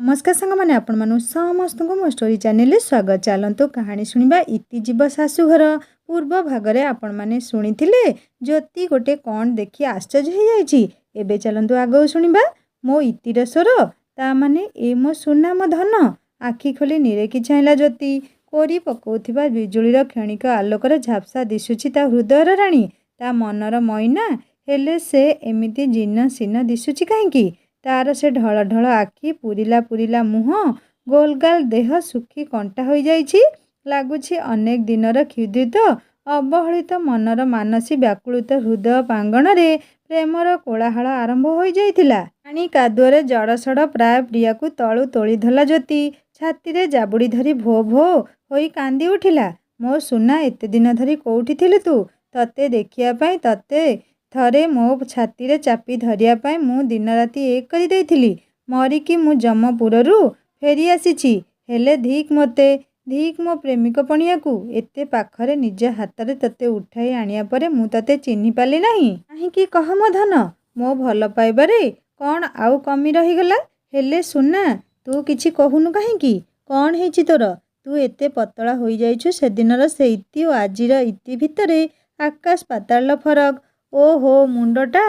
नमस्कार सांग मैंने आपण मानु समस्त को मो स्टोरी चैनल स्वागत। चलतु कहानी शुणा इति जीव शाशुघर। पूर्व भागरे आपण माने शुणिथिले ज्योति गोटे कौन देखि आश्चर्य हो जाइछि। एबे चलतु आगो शुणिबा मो इतिर स्वर ता माने ए मो सुना मो धन। आखि खोली निरेकी चाहला ज्योति कोरी पकाउथिबा बिजुलीर क्षणिक आलोकर झापसा दिशुछि ता हृदयर राणी ता मनर मैना। हेले से एमिति जीर्ण शीर्ण दिशुछि काहेकि? तार से ढल ढल आखि पुरिला पुरिला मुह गोलगाल देह सुखी कंटा हो जाइछि। लागुछि अनेक दिनर क्षुधित अवहेलित मनर मानसी व्याकुलित हृदय प्रांगण रे प्रेमर कोलाहल आरंभ हो जाइथिला। पानी कादुअरे जड़सड़ प्राय प्रिया को तलु तोली धला ज्योति छाती रे जाबुड़ी धरी भो भो होई कांदी उठिला। मो सुना एते दिन धरी कोउठी थिलु तू? तते देखिया पई तते थरे मो छाती रे चापी धरिया पाई मु दिन राति एक करी देइथिली। मरिकी मु जमपुररू फेरी आसीछि। हेले धिक मते धिक मो प्रेमिक पणिया को एते पाखरे निज हाथ रे तते उठाई आनिया परे मु तते चिन्हि पाली नाही। काहेकि कह मो धन, मो भल पाइबारे कौन आउ कमी रही गला? हेले सुना तू किछि कहूनु काहेकि? कौन हेछि तोर? तू एते पतला होई जाइछु। से दिनर से इति ओ आजिर इति भितरे आकाश पाताल फरक। ओहो मुंडटा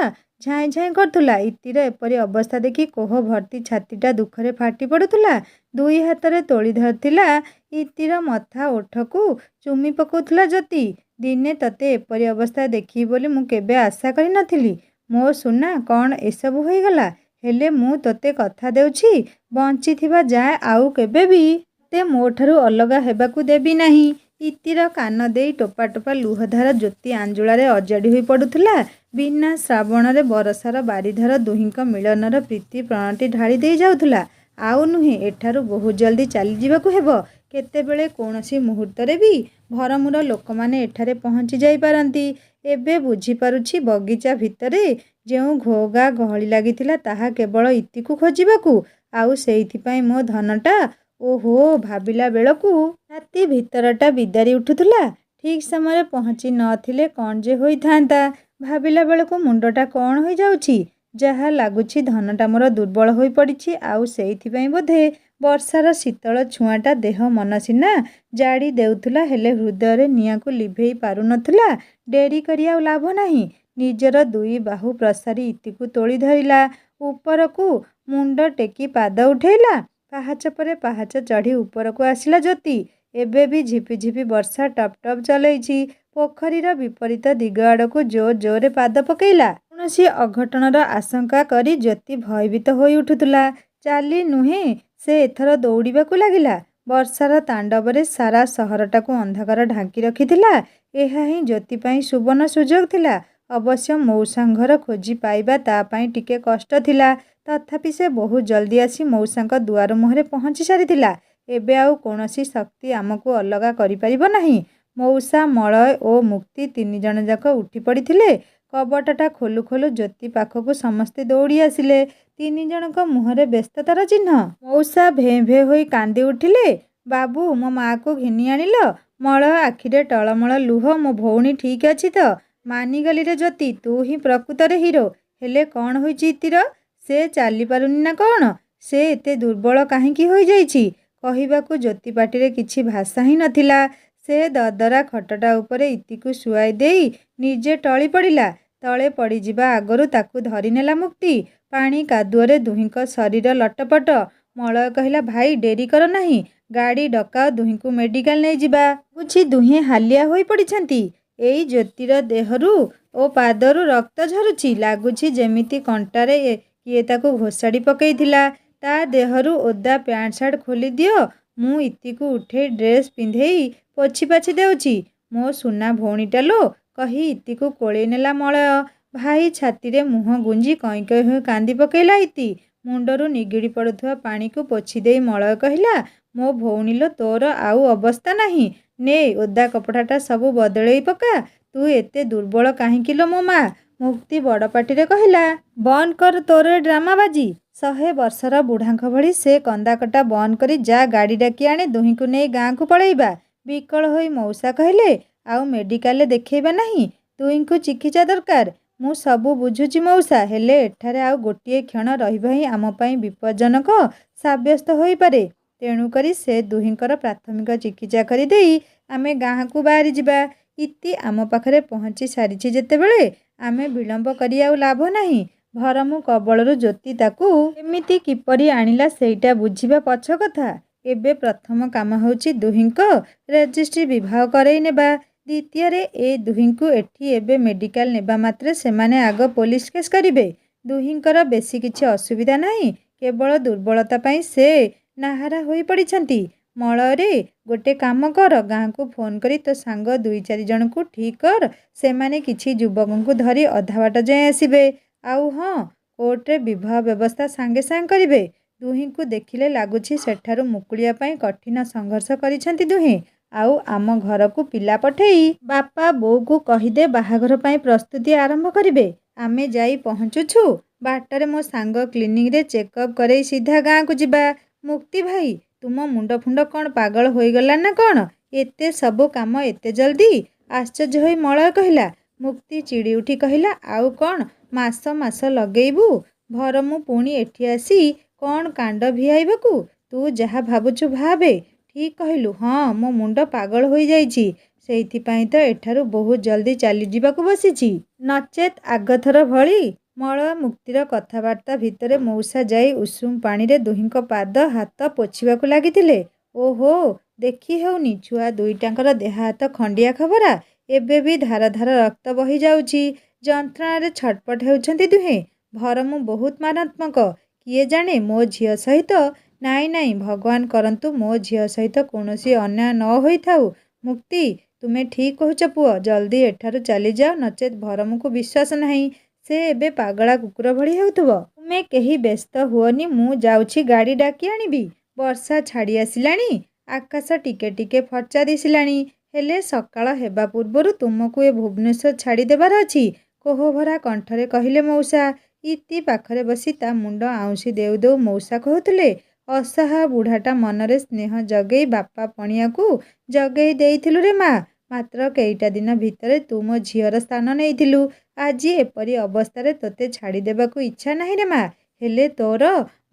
झाई झाई करथुला। इतिर एपरी अवस्था देखि कोह भर्ती छातीटा दुखरे फाटी पड़ुथुला। दुई हाथ रे तोली धरथिला इतिर मथा ओठकू चुमी पकाउथुला ज्योति। दिने तते एपरी अवस्था देखी बोली मु केबे आशा करि नथिली। मो सुना कौन एसबु होई गला? हेले मु तते कथा देउछि बंची थिबा जाए आउ केबे भी ते मोठारु अलगा हेबाकू देबी नाही। इतिर कान देई टोपा टोपा लुहधार ज्योति आंजुलारे अजाड़ी होई पड़ुथुला। बिना श्रावण रे बरसार बारिधार दुहिंक मिलनर प्रीति प्रणति ढाली दे जाउथुला। आउ नुहे एठारु बहुत जल्दी चली जिबाकू हेबो। केतेबेले कोनोसी मुहूर्त रे भी भरमुर लोक माने एठारे पहुंची जाई पारंती। एबे बुझी पारुछि बगीचा भितरे जेउ घोगा गहली लागिथिला ताहा केवल इतिकू खोजिबाकू। आउ सेइथिपाई मो धनटा। ओहो भाबिला बेलकू राति भितरटा बिदारी उठुथुला। ठीक समय पहुँची नथिले कौन जे होई थांता। भाबिला बेलकू मुंडटा कौन होई जाउछि। जहा लागुछि धनटा मोर दुर्बल होई पड़िछि। आउ सेइथिपाई बोधे वर्षार शीतल छुआटा देह मन सिना जाड़ी देउथुला। हेले हृदय रे नियाकू लिभेई पारु नथुला। डेरी करिया लाभ नाही। निजर दुई बाहु प्रसारी इतिकू तोली धरिला। उपरकू मुंड टेकी पाद उठेला। पाहाच परे पाहाच चढ़ी ऊपर को आसिला ज्योति। एबे भी झिपि झिपि वर्षा टप टप चलैछि। पोखरीर विपरीत दिग आड़कू जोर जोरे पाद पकेइला। कौनसी अघटनर आशंका करी ज्योति भयभीत होई उठुथुला। चाली नुहे से एथर दौड़िबाकू लागिला। वर्षार तांडवरे सारा सहरटाकू अंधकार ढांकी रखिथिला। एहा ही ज्योति पाई सुवर्ण सुजोग थिला। अवश्य मौसांघर खोजी पाइबा ता पाई टिके कष्ट थिला। तथापि से बहुत जल्दी आसी मौसांक दुआर मुहरे पहुँची सारिथिला। एबे आउ कोनोसी शक्ति आमको अलगा करि परिबो नाही। मौसा मलय ओ मुक्ति तीन जन जाक उठी पड़िथिले। कबटटा खोलु खोलु ज्योति पाखकू समस्ते दौड़ी आसिले। तीन जनक मुहरे व्यस्ततार चिन्ह। मौसा भे भे होई कांदी उठिले। बाबू मो माँ को घिनी आनिल? मलय आखिरे टलमल लुह। मो भौणी ठीक अछि तो? मानिगली रे ज्योति, तू ही प्रकृतरे हिरो। हेले कौन होइछि इतिर? से चाली पारुनी ना कौन? से एते दुर्बल काहेकि होई जाइछि? कहिबाकू ज्योति पाटिरे किछि भाषा ही नथिला। से ददरा खटटा उपरे इतिकू शुआई देई निजे टली पड़िला। तले पड़ी जिबा आगरू ताकू धरी नेला मुक्ति। पानी कादुअरे दुहिंक शरीर लटपट। मलय कहिला भाई डेरी कर नाही। गाड़ी डकाओ दुहिंकू मेडिकल नै जिबा। बुझी दुहे हालिया होई पड़िछंती। एई ज्योतिर देहरु ओ पादरु रक्त झरुछि। लागुछि जेमिति कंटारे किए ताकू घोषाड़ी पकेइथिला। ता देहरु ओदा पैंट सार्ट खोली दियो। मु इतिकू उठे ड्रेस पिंधेई पोछि पाछि देउछि। मो सुना भौणीटा लो कही इतिकू कोळेई नेला मलय। भाई छाती रे मुह गुंजी कई कई होई कांदी पकेइला इति। मुंडरू निगिड़ी पड़ुथुआ पानी को पोछि देई मलय कहिला मो भौणी लो तोर आउ अवस्था नाही। ने ओदा कपड़ाटा सबु बदलेई पका। तू एते दुर्बल काहेकि लो मो माँ? मुक्ति बड़ पाटिरे कहिला बंद कर तोर ड्रामाबाजी। 100 वर्षर बुढ़ांख भली से कंदाकटा बंद करी जा गाड़ी डाकी आने दुहिंकू नहीं गाँ को पलैबा। विकल होई मौसा कहले आउ मेडिकाले देखैबा नहीं। दुहिंकू चिकित्सा दरकार। ମୁଁ ସବୁ ବୁଝୁଛି ମଉସା, ହେଲେ ଏଠାରେ ଆଉ ଗୋଟିଏ କ୍ଷଣ ରହିବା ହିଁ ଆମ ପାଇଁ ବିପଜ୍ଜନକ ସାବ୍ୟସ୍ତ ହୋଇପାରେ। ତେଣୁକରି ସେ ଦୁହିଁଙ୍କର ପ୍ରାଥମିକ ଚିକିତ୍ସା କରିଦେଇ ଆମେ ଗାଁକୁ ବାହାରିଯିବା। ଇତି ଆମ ପାଖରେ ପହଞ୍ଚି ସାରିଛି ଯେତେବେଳେ ଆମେ ବିଳମ୍ବ କରି ଆଉ ଲାଭ ନାହିଁ। ଭରମୁ କବଳରୁ ଜ୍ୟୋତି ତାକୁ ଏମିତି କିପରି ଆଣିଲା ସେଇଟା ବୁଝିବା ପଛ କଥା। ଏବେ ପ୍ରଥମ କାମ ହେଉଛି ଦୁହିଁଙ୍କ ରେଜିଷ୍ଟ୍ରି ବିବାହ କରେଇ ନେବା। ଦ୍ୱିତୀୟରେ ଏ ଦୁହିଁଙ୍କୁ ଏଠି ଏବେ ମେଡ଼ିକାଲ ନେବା ମାତ୍ରେ ସେମାନେ ଆଗ ପୋଲିସ କେସ୍ କରିବେ। ଦୁହିଁଙ୍କର ବେଶୀ କିଛି ଅସୁବିଧା ନାହିଁ, କେବଳ ଦୁର୍ବଳତା ପାଇଁ ସେ ନାହାରା ହୋଇ ପଡ଼ିଛନ୍ତି। ମଳୟରେ ଗୋଟେ କାମ କର, ଗାଁକୁ ଫୋନ୍ କରି ତୋ ସାଙ୍ଗ 2-4 ଜଣଙ୍କୁ ଠିକ୍ କର, ସେମାନେ କିଛି ଯୁବକଙ୍କୁ ଧରି ଅଧା ବାଟ ଯାଏଁ ଆସିବେ। ଆଉ ହଁ, କୋର୍ଟରେ ବିବାହ ବ୍ୟବସ୍ଥା ସାଙ୍ଗେ ସାଙ୍ଗେ କରିବେ। ଦୁହିଁଙ୍କୁ ଦେଖିଲେ ଲାଗୁଛି ସେଠାରୁ ମୁକୁଳିବା ପାଇଁ କଠିନ ସଂଘର୍ଷ କରିଛନ୍ତି ଦୁହେଁ। ଆଉ ଆମ ଘରକୁ ପିଲା ପଠେଇ ବାପା ବୋଉକୁ କହିଦେ ବାହାଘର ପାଇଁ ପ୍ରସ୍ତୁତି ଆରମ୍ଭ କରିବେ। ଆମେ ଯାଇ ପହଞ୍ଚୁଛୁ, ବାଟରେ ମୋ ସାଙ୍ଗ କ୍ଲିନିକରେ ଚେକଅପ୍ କରେଇ ସିଧା ଗାଁକୁ ଯିବା। ମୁକ୍ତି ଭାଇ, ତୁମ ମୁଣ୍ଡ ଫୁଣ୍ଡ କ'ଣ ପାଗଳ ହୋଇଗଲା ନା କ'ଣ? ଏତେ ସବୁ କାମ ଏତେ ଜଲ୍ଦି? ଆଶ୍ଚର୍ଯ୍ୟ ହୋଇ ମଳୟ କହିଲା। ମୁକ୍ତି ଚିଡ଼ି ଉଠି କହିଲା, ଆଉ କ'ଣ ମାସ ମାସ ଲଗେଇବୁ? ଭରମୁ ପୁଣି ଏଠି ଆସି କ'ଣ କାଣ୍ଡ ଭିଆଇବାକୁ? ତୁ ଯାହା ଭାବୁଛୁ ଭାବେ। ଠିକ୍ କହିଲୁ। ହଁ, ମୋ ମୁଣ୍ଡ ପାଗଳ ହୋଇଯାଇଛି। ସେଇଥିପାଇଁ ତ ଏଠାରୁ ବହୁତ ଜଲ୍ଦି ଚାଲିଯିବାକୁ ବସିଛି। ନଚେତ୍ ଆଗଥର ଭଳି। ମଳୟ ମୁକ୍ତିର କଥାବାର୍ତ୍ତା ଭିତରେ ମଉସା ଯାଇ ଉଷୁମ ପାଣିରେ ଦୁହିଁଙ୍କ ପାଦ ହାତ ପୋଛିବାକୁ ଲାଗିଥିଲେ। ଓହୋ, ଦେଖି ହେଉନି, ଛୁଆ ଦୁଇଟାଙ୍କର ଦେହ ହାତ ଖଣ୍ଡିଆ ଖବରା। ଏବେ ବି ଧାର ଧାର ରକ୍ତ ବହି ଯାଉଛି। ଯନ୍ତ୍ରଣାରେ ଛଟପଟ ହେଉଛନ୍ତି ଦୁହେଁ। ଭରମୁ ବହୁତ ମାରାତ୍ମକ। କିଏ ଜାଣେ ମୋ ଝିଅ ସହିତ। ନାଇଁ ନାଇଁ, ଭଗବାନ କରନ୍ତୁ ମୋ ଝିଅ ସହିତ କୌଣସି ଅନ୍ୟାୟ ନ ହୋଇଥାଉ। ମୁକ୍ତି, ତୁମେ ଠିକ୍ କହୁଛ ପୁଅ, ଜଲ୍ଦି ଏଠାରୁ ଚାଲିଯାଅ, ନଚେତ୍ ଭରମୁକୁ ବିଶ୍ୱାସ ନାହିଁ। ସେ ଏବେ ପାଗଳା କୁକୁର ଭଳି ହେଉଥିବ। ତୁମେ କେହି ବ୍ୟସ୍ତ ହୁଅନି, ମୁଁ ଯାଉଛି ଗାଡ଼ି ଡାକି ଆଣିବି। ବର୍ଷା ଛାଡ଼ି ଆସିଲାଣି, ଆକାଶ ଟିକେ ଟିକେ ଫର୍ଚ୍ଚା ଦିଶିଲାଣି। ହେଲେ ସକାଳ ହେବା ପୂର୍ବରୁ ତୁମକୁ ଏ ଭୁବନେଶ୍ୱର ଛାଡ଼ି ଦେବାର ଅଛି, କୋହଭରା କଣ୍ଠରେ କହିଲେ ମଉସା। ଇତି ପାଖରେ ବସି ତା ମୁଣ୍ଡ ଆଉଁସି ଦେଉ ଦେଉ ମଉସା କହୁଥିଲେ, ଅସହାୟ ବୁଢ଼ାଟା ମନରେ ସ୍ନେହ ଜଗେଇ ବାପା ପଣିଆକୁ ଜଗେଇ ଦେଇଥିଲୁ ରେ ମା। ମାତ୍ର କେଇଟା ଦିନ ଭିତରେ ତୁ ମୋ ଝିଅର ସ୍ଥାନ ନେଇଥିଲୁ। ଆଜି ଏପରି ଅବସ୍ଥାରେ ତୋତେ ଛାଡ଼ି ଦେବାକୁ ଇଚ୍ଛା ନାହିଁ ରେ ମା। ହେଲେ ତୋର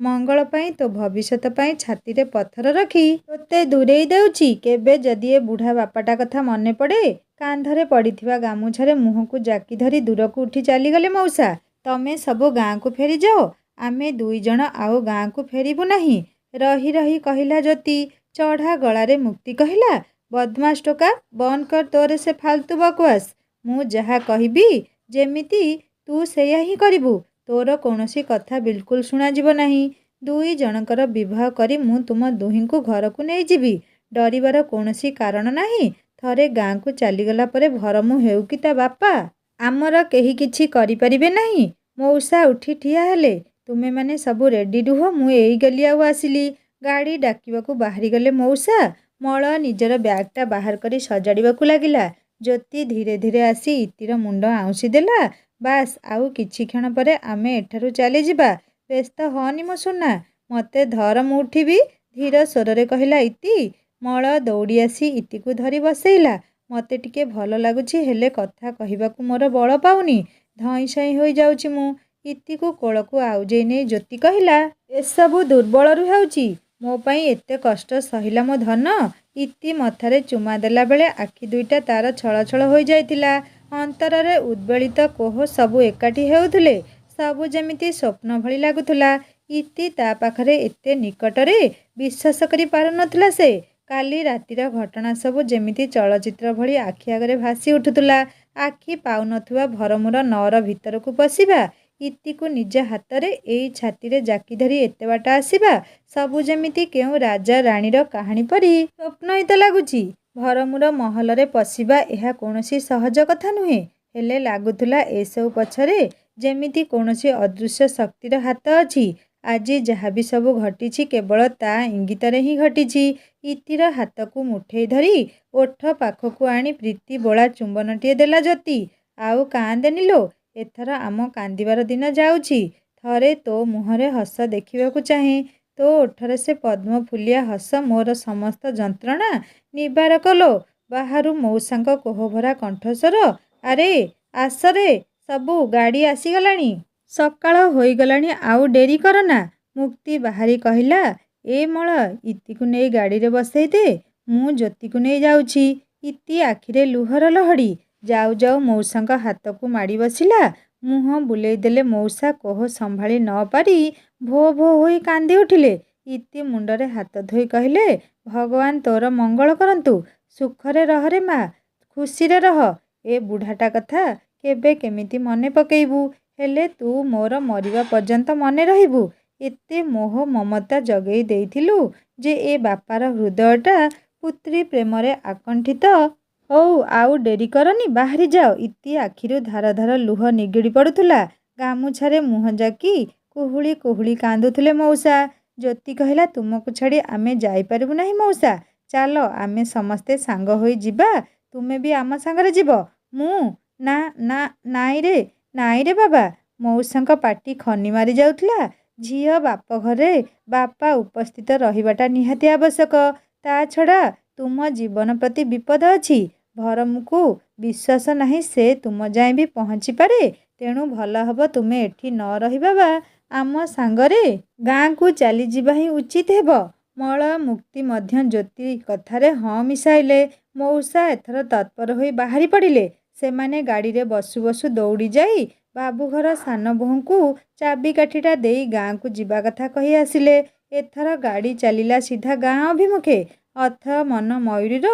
ମଙ୍ଗଳ ପାଇଁ, ତୋ ଭବିଷ୍ୟତ ପାଇଁ ଛାତିରେ ପଥର ରଖି ତୋତେ ଦୂରେଇ ଦେଉଛି। କେବେ ଯଦି ଏ ବୁଢ଼ା ବାପାଟା କଥା ମନେ ପଡ଼େ। କାନ୍ଧରେ ପଡ଼ିଥିବା ଗାମୁଛାରେ ମୁହଁକୁ ଜାକି ଧରି ଦୂରକୁ ଉଠି ଚାଲିଗଲେ ମଉସା। ତମେ ସବୁ ଗାଁକୁ ଫେରିଯାଅ, ଆମେ 2 ଜଣ ଆଉ ଗାଁକୁ ଫେରିବୁ ନାହିଁ, ରହି ରହି କହିଲା ଜ୍ୟୋତି। ଚଢ଼ା ଗଳାରେ ମୁକ୍ତି କହିଲା, ବଦମାସ ଟୋକା, ବନ୍ଦ କର ତୋର ସେ ଫାଲତୁ ବକୱାସ। ମୁଁ ଯାହା କହିବି ଯେମିତି ତୁ ସେଇଆ ହିଁ କରିବୁ। ତୋର କୌଣସି କଥା ବିଲକୁଲ ଶୁଣାଯିବ ନାହିଁ। 2 ଜଣଙ୍କର ବିବାହ କରି ମୁଁ ତୁମ ଦୁହିଁଙ୍କୁ ଘରକୁ ନେଇଯିବି। ଡରିବାର କୌଣସି କାରଣ ନାହିଁ। ଥରେ ଗାଁକୁ ଚାଲିଗଲା ପରେ ଭରମୁ ହେଉ କି ତା ବାପା ଆମର କେହି କିଛି କରିପାରିବେ ନାହିଁ। ମଉସା ଉଠି ଠିଆ ହେଲେ। ତୁମେମାନେ ସବୁ ରେଡ଼ି ରୁହ, ମୁଁ ଏଇଗଲି ଆଉ ଆସିଲି। ଗାଡ଼ି ଡାକିବାକୁ ବାହାରିଗଲେ ମଉସା। ମଳୟ ନିଜର ବ୍ୟାଗଟା ବାହାର କରି ସଜାଡ଼ିବାକୁ ଲାଗିଲା। ଜ୍ୟୋତି ଧୀରେ ଧୀରେ ଆସି ଇତିର ମୁଣ୍ଡ ଆଉଁସି ଦେଲା। ବାସ୍, ଆଉ କିଛି କ୍ଷଣ ପରେ ଆମେ ଏଠାରୁ ଚାଲିଯିବା। ବ୍ୟସ୍ତ ହଅନି ମୋ ସୁନା, ମୋତେ ଧର, ମୁଁ ଉଠିବି, ଧୀର ସ୍ୱରରେ କହିଲା ଇତି। ମଳୟ ଦୌଡ଼ି ଆସି ଇତିକୁ ଧରି ବସେଇଲା। ମୋତେ ଟିକେ ଭଲ ଲାଗୁଛି, ହେଲେ କଥା କହିବାକୁ ମୋର ବଳ ପାଉନି। ଧଇଁ ସଇଁ ହୋଇଯାଉଛି ମୁଁ। ଇତିକୁ କୋଳକୁ ଆଉଜେଇ ନେଇ ଜ୍ୟୋତି କହିଲା, ଏସବୁ ଦୁର୍ବଳରୁ ହେଉଛି। ମୋ ପାଇଁ ଏତେ କଷ୍ଟ ସହିଲା ମୋ ଧନ। ଇତି ମଥାରେ ଚୁମା ଦେଲା ବେଳେ ଆଖି ଦୁଇଟା ତାର ଛଳଛଳ ହୋଇଯାଇଥିଲା। ଅନ୍ତରରେ ଉଦ୍ବେଳିତ କୋହ ସବୁ ଏକାଠି ହେଉଥିଲେ। ସବୁ ଯେମିତି ସ୍ୱପ୍ନ ଭଳି ଲାଗୁଥିଲା। ଇତି ତା ପାଖରେ ଏତେ ନିକଟରେ, ବିଶ୍ୱାସ କରି ପାରୁନଥିଲା ସେ। କାଲି ରାତିର ଘଟଣା ସବୁ ଯେମିତି ଚଳଚ୍ଚିତ୍ର ଭଳି ଆଖି ଆଗରେ ଭାସି ଉଠୁଥିଲା। ଆଖି ପାଉନଥିବା ଭରମୁର ନଅର ଭିତରକୁ ପଶିବା, ଇତିକୁ ନିଜ ହାତରେ ଏଇ ଛାତିରେ ଜାକି ଧରି ଏତେ ବାଟ ଆସିବା, ସବୁ ଯେମିତି କେଉଁ ରାଜା ରାଣୀର କାହାଣୀ ପରି ସ୍ୱପ୍ନହିତ ଲାଗୁଛି। ଭରମୁର ମହଲରେ ପଶିବା, ଏହା କୌଣସି ସହଜ କଥା ନୁହେଁ। ହେଲେ ଲାଗୁଥିଲା ଏସବୁ ପଛରେ ଯେମିତି କୌଣସି ଅଦୃଶ୍ୟ ଶକ୍ତିର ହାତ ଅଛି। ଆଜି ଯାହା ବି ସବୁ ଘଟିଛି କେବଳ ତା ଇଙ୍ଗିତରେ ହିଁ ଘଟିଛି। ଇତିର ହାତକୁ ମୁଠେଇ ଧରି ଓଠ ପାଖକୁ ଆଣି ପ୍ରୀତି ବୋଳା ଚୁମ୍ବନଟିଏ ଦେଲା ଜ୍ୟୋତି। ଆଉ କାନ୍ଦେନି ଲୋ, ଏଥର ଆମ କାନ୍ଦିବାର ଦିନ ଯାଉଛି। ଥରେ ତୋ ମୁହଁରେ ହସ ଦେଖିବାକୁ ଚାହେଁ। ତୋ ଓଠରେ ସେ ପଦ୍ମଫୁଲିଆ ହସ ମୋର ସମସ୍ତ ଯନ୍ତ୍ରଣା ନିବାରକ ଲୋ। ବାହାରୁ ମଉସାଙ୍କ କୋହଭରା କଣ୍ଠସ୍ୱର, ଆରେ ଆସରେ, ସବୁ ଗାଡ଼ି ଆସିଗଲାଣି। ସକାଳ ହୋଇଗଲାଣି, ଆଉ ଡେରି କରନା। ମୁକ୍ତି ବାହାରି କହିଲା, ଏ ମଳ, ଇତିକୁ ନେଇ ଗାଡ଼ିରେ ବସେଇ ଦେ, ମୁଁ ଜ୍ୟୋତିକୁ ନେଇ ଯାଉଛି। ଇତି ଆଖିରେ ଲୁହର ଲହଡ଼ି। ଯାଉ ଯାଉ ମଉସାଙ୍କ ହାତକୁ ମାଡ଼ି ବସିଲା। ମୁହଁ ବୁଲେଇ ଦେଲେ ମଉସା। କୋହ ସମ୍ଭାଳି ନ ପାରି ଭୋ ଭୋ ହୋଇ କାନ୍ଦି ଉଠିଲେ। ଇତି ମୁଣ୍ଡରେ ହାତ ଧୋଇ କହିଲେ, ଭଗବାନ ତୋର ମଙ୍ଗଳ କରନ୍ତୁ। ସୁଖରେ ରହରେ ମା, ଖୁସିରେ ରହ। ଏ ବୁଢ଼ାଟା କଥା କେବେ କେମିତି ମନେ ପକେଇବୁ, ହେଲେ ତୁ ମୋର ମରିବା ପର୍ଯ୍ୟନ୍ତ ମନେ ରହିବୁ। ଏତେ ମୋହ ମମତା ଜଗେଇ ଦେଇଥିଲୁ ଯେ ଏ ବାପାର ହୃଦୟଟା ପୁତ୍ରୀ ପ୍ରେମରେ ଆକଣ୍ଠିତ। ହଉ, ଆଉ ଡେରି କରନି, ବାହାରି ଯାଅ। ଇତି ଆଖିରୁ ଧାର ଧାର ଲୁହ ନିଗିଡ଼ି ପଡ଼ୁଥିଲା। ଗାମୁଛାରେ ମୁହଁ ଜାକି କୁହୁଳି କୁହୁଳି କାନ୍ଦୁଥିଲେ ମଉସା। ଜ୍ୟୋତି କହିଲା, ତୁମକୁ ଛାଡ଼ି ଆମେ ଯାଇପାରିବୁ ନାହିଁ ମଉସା। ଚାଲ, ଆମେ ସମସ୍ତେ ସାଙ୍ଗ ହୋଇ ଯିବା। ତୁମେ ବି ଆମ ସାଙ୍ଗରେ ଯିବ। ମୁଁ? ନା ନା, ନାଇଁରେ ବାବା। ମଉସାଙ୍କ ପାଟି ଖନି ମାରି ଯାଉଥିଲା। ଝିଅ ବାପ ଘରେ ବାପା ଉପସ୍ଥିତ ରହିବାଟା ନିହାତି ଆବଶ୍ୟକ। ତା ଛଡ଼ା ତୁମ ଜୀବନ ପ୍ରତି ବିପଦ ଅଛି। ଭରମକୁ ବିଶ୍ୱାସ ନାହିଁ ସେ ତୁମ ଯାଏଁ ବି ପହଞ୍ଚି ପାରେ। ତେଣୁ ଭଲ ହେବ ତୁମେ ଏଠି ନ ରହି ବାବା, ଆମ ସାଙ୍ଗରେ ଗାଁକୁ ଚାଲିଯିବା ହିଁ ଉଚିତ ହେବ। ମଳୟ ମୁକ୍ତି ମଧ୍ୟ ଜ୍ୟୋତି କଥାରେ ହଁ ମିଶାଇଲେ। ମଉସା ଏଥର ତତ୍ପର ହୋଇ ବାହାରି ପଡ଼ିଲେ। ସେମାନେ ଗାଡ଼ିରେ ବସୁ ବସୁ ଦୌଡ଼ି ଯାଇ ବାବୁଘର ସାନ ବୋହୂଙ୍କୁ ଚାବିକାଠିଟା ଦେଇ ଗାଁକୁ ଯିବା କଥା କହି ଆସିଲେ। ଏଥର ଗାଡ଼ି ଚାଲିଲା ସିଧା ଗାଁ ଅଭିମୁଖେ। ଅଥୟ ମନ ମୟୂରୀର।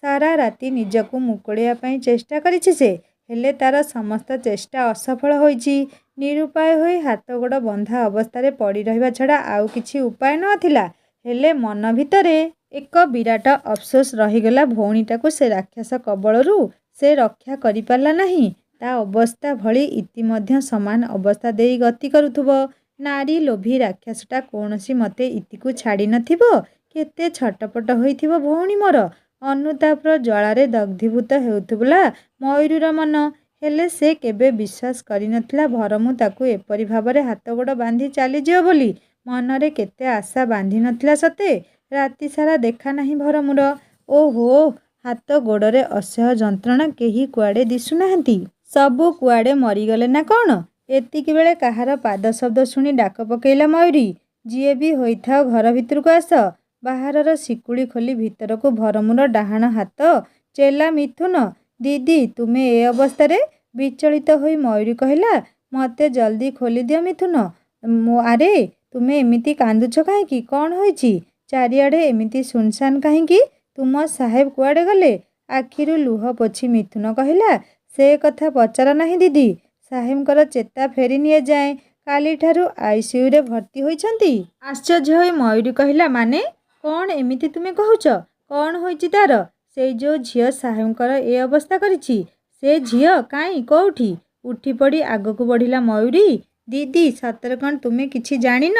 ସାରା ରାତି ନିଜକୁ ମୁକୁଳେଇବା ପାଇଁ ଚେଷ୍ଟା କରିଛି ସେ, ହେଲେ ତାର ସମସ୍ତ ଚେଷ୍ଟା ଅସଫଳ ହୋଇଛି। ନିରୁପାୟ ହୋଇ ହାତ ଗୋଡ଼ ବନ୍ଧା ଅବସ୍ଥାରେ ପଡ଼ି ରହିବା ଛଡ଼ା ଆଉ କିଛି ଉପାୟ ନ ଥିଲା। ହେଲେ ମନ ଭିତରେ ଏକ ବିରାଟ ଅଫସୋସ ରହିଗଲା। ଭଉଣୀଟାକୁ ସେ ରାକ୍ଷସ କବଳରୁ ସେ ରକ୍ଷା କରିପାରିଲା ନାହିଁ। ତା ଅବସ୍ଥା ଭଳି ଇତି ମଧ୍ୟ ସମାନ ଅବସ୍ଥା ଦେଇ ଗତି କରୁଥିବ। ନାରୀ ଲୋଭୀ ରାକ୍ଷସଟା କୌଣସି ମତେ ଇତିକୁ ଛାଡ଼ି ନଥିବ। କେତେ ଛଟପଟ ହୋଇଥିବ ଭଉଣୀ ମୋର। ଅନୁତାପର ଜ୍ୱାଳାରେ ଦଗ୍ଧୀଭୂତ ହେଉଥିଲା ମୟୂରୀର ମନ। ହେଲେ ସେ କେବେ ବିଶ୍ୱାସ କରିନଥିଲା ଭରମୁ ତାକୁ ଏପରି ଭାବରେ ହାତଗୋଡ଼ ବାନ୍ଧି ଚାଲିଯିବ ବୋଲି। ମନରେ କେତେ ଆଶା ବାନ୍ଧି ନଥିଲା ସତେ। ରାତିସାରା ଦେଖା ନାହିଁ ଭରମୁର। ଓହୋ, ହାତ ଗୋଡ଼ରେ ଅସହ୍ୟ ଯନ୍ତ୍ରଣା। କେହି କୁଆଡ଼େ ଦିଶୁନାହାନ୍ତି। ସବୁ କୁଆଡ଼େ ମରିଗଲେ ନା କ'ଣ? ଏତିକିବେଳେ କାହାର ପାଦ ଶବ୍ଦ ଶୁଣି ଡାକ ପକେଇଲା ମୟୂରୀ। ଯିଏ ବି ହୋଇଥାଅ, ଘର ଭିତରକୁ ଆସ। ବାହାରର ଶିକୁଳି ଖୋଲି ଭିତରକୁ ଭରମୁର ଡାହାଣ ହାତ ଚେଲା ମିଥୁନ। ଦିଦି, ତୁମେ ଏ ଅବସ୍ଥାରେ? ବିଚଳିତ ହୋଇ ମୟୂରୀ କହିଲା, ମୋତେ ଜଲ୍ଦି ଖୋଲିଦିଅ ମିଥୁନ। ଆରେ, ତୁମେ ଏମିତି କାନ୍ଦୁଛ କାହିଁକି? କ'ଣ ହୋଇଛି? ଚାରିଆଡ଼େ ଏମିତି ସୁନସାନ କାହିଁକି? ତୁମ ସାହେବ କୁଆଡ଼େ ଗଲେ? ଆଖିରୁ ଲୁହ ପୋଛି ମିଥୁନ କହିଲା, ସେ କଥା ପଚାର ନାହିଁ ଦିଦି। ସାହେବଙ୍କର ଚେତା ଫେରିନି ଏଯାଏଁ। କାଲିଠାରୁ ଆଇସିୟୁରେ ଭର୍ତ୍ତି ହୋଇଛନ୍ତି। ଆଶ୍ଚର୍ଯ୍ୟ ହୋଇ ମୟୂରୀ କହିଲା, ମାନେ? କ'ଣ ଏମିତି ତୁମେ କହୁଛ? କ'ଣ ହୋଇଛି ତାର? ସେଇ ଯୋଉ ଝିଅ ସାହେବଙ୍କର ଏ ଅବସ୍ଥା କରିଛି। ସେ ଝିଅ କାହିଁ, କୋଉଠି? ଉଠିପଡ଼ି ଆଗକୁ ବଢ଼ିଲା ମୟୂରୀ। ଦିଦି, ସତରେ କ'ଣ ତୁମେ କିଛି ଜାଣିନ?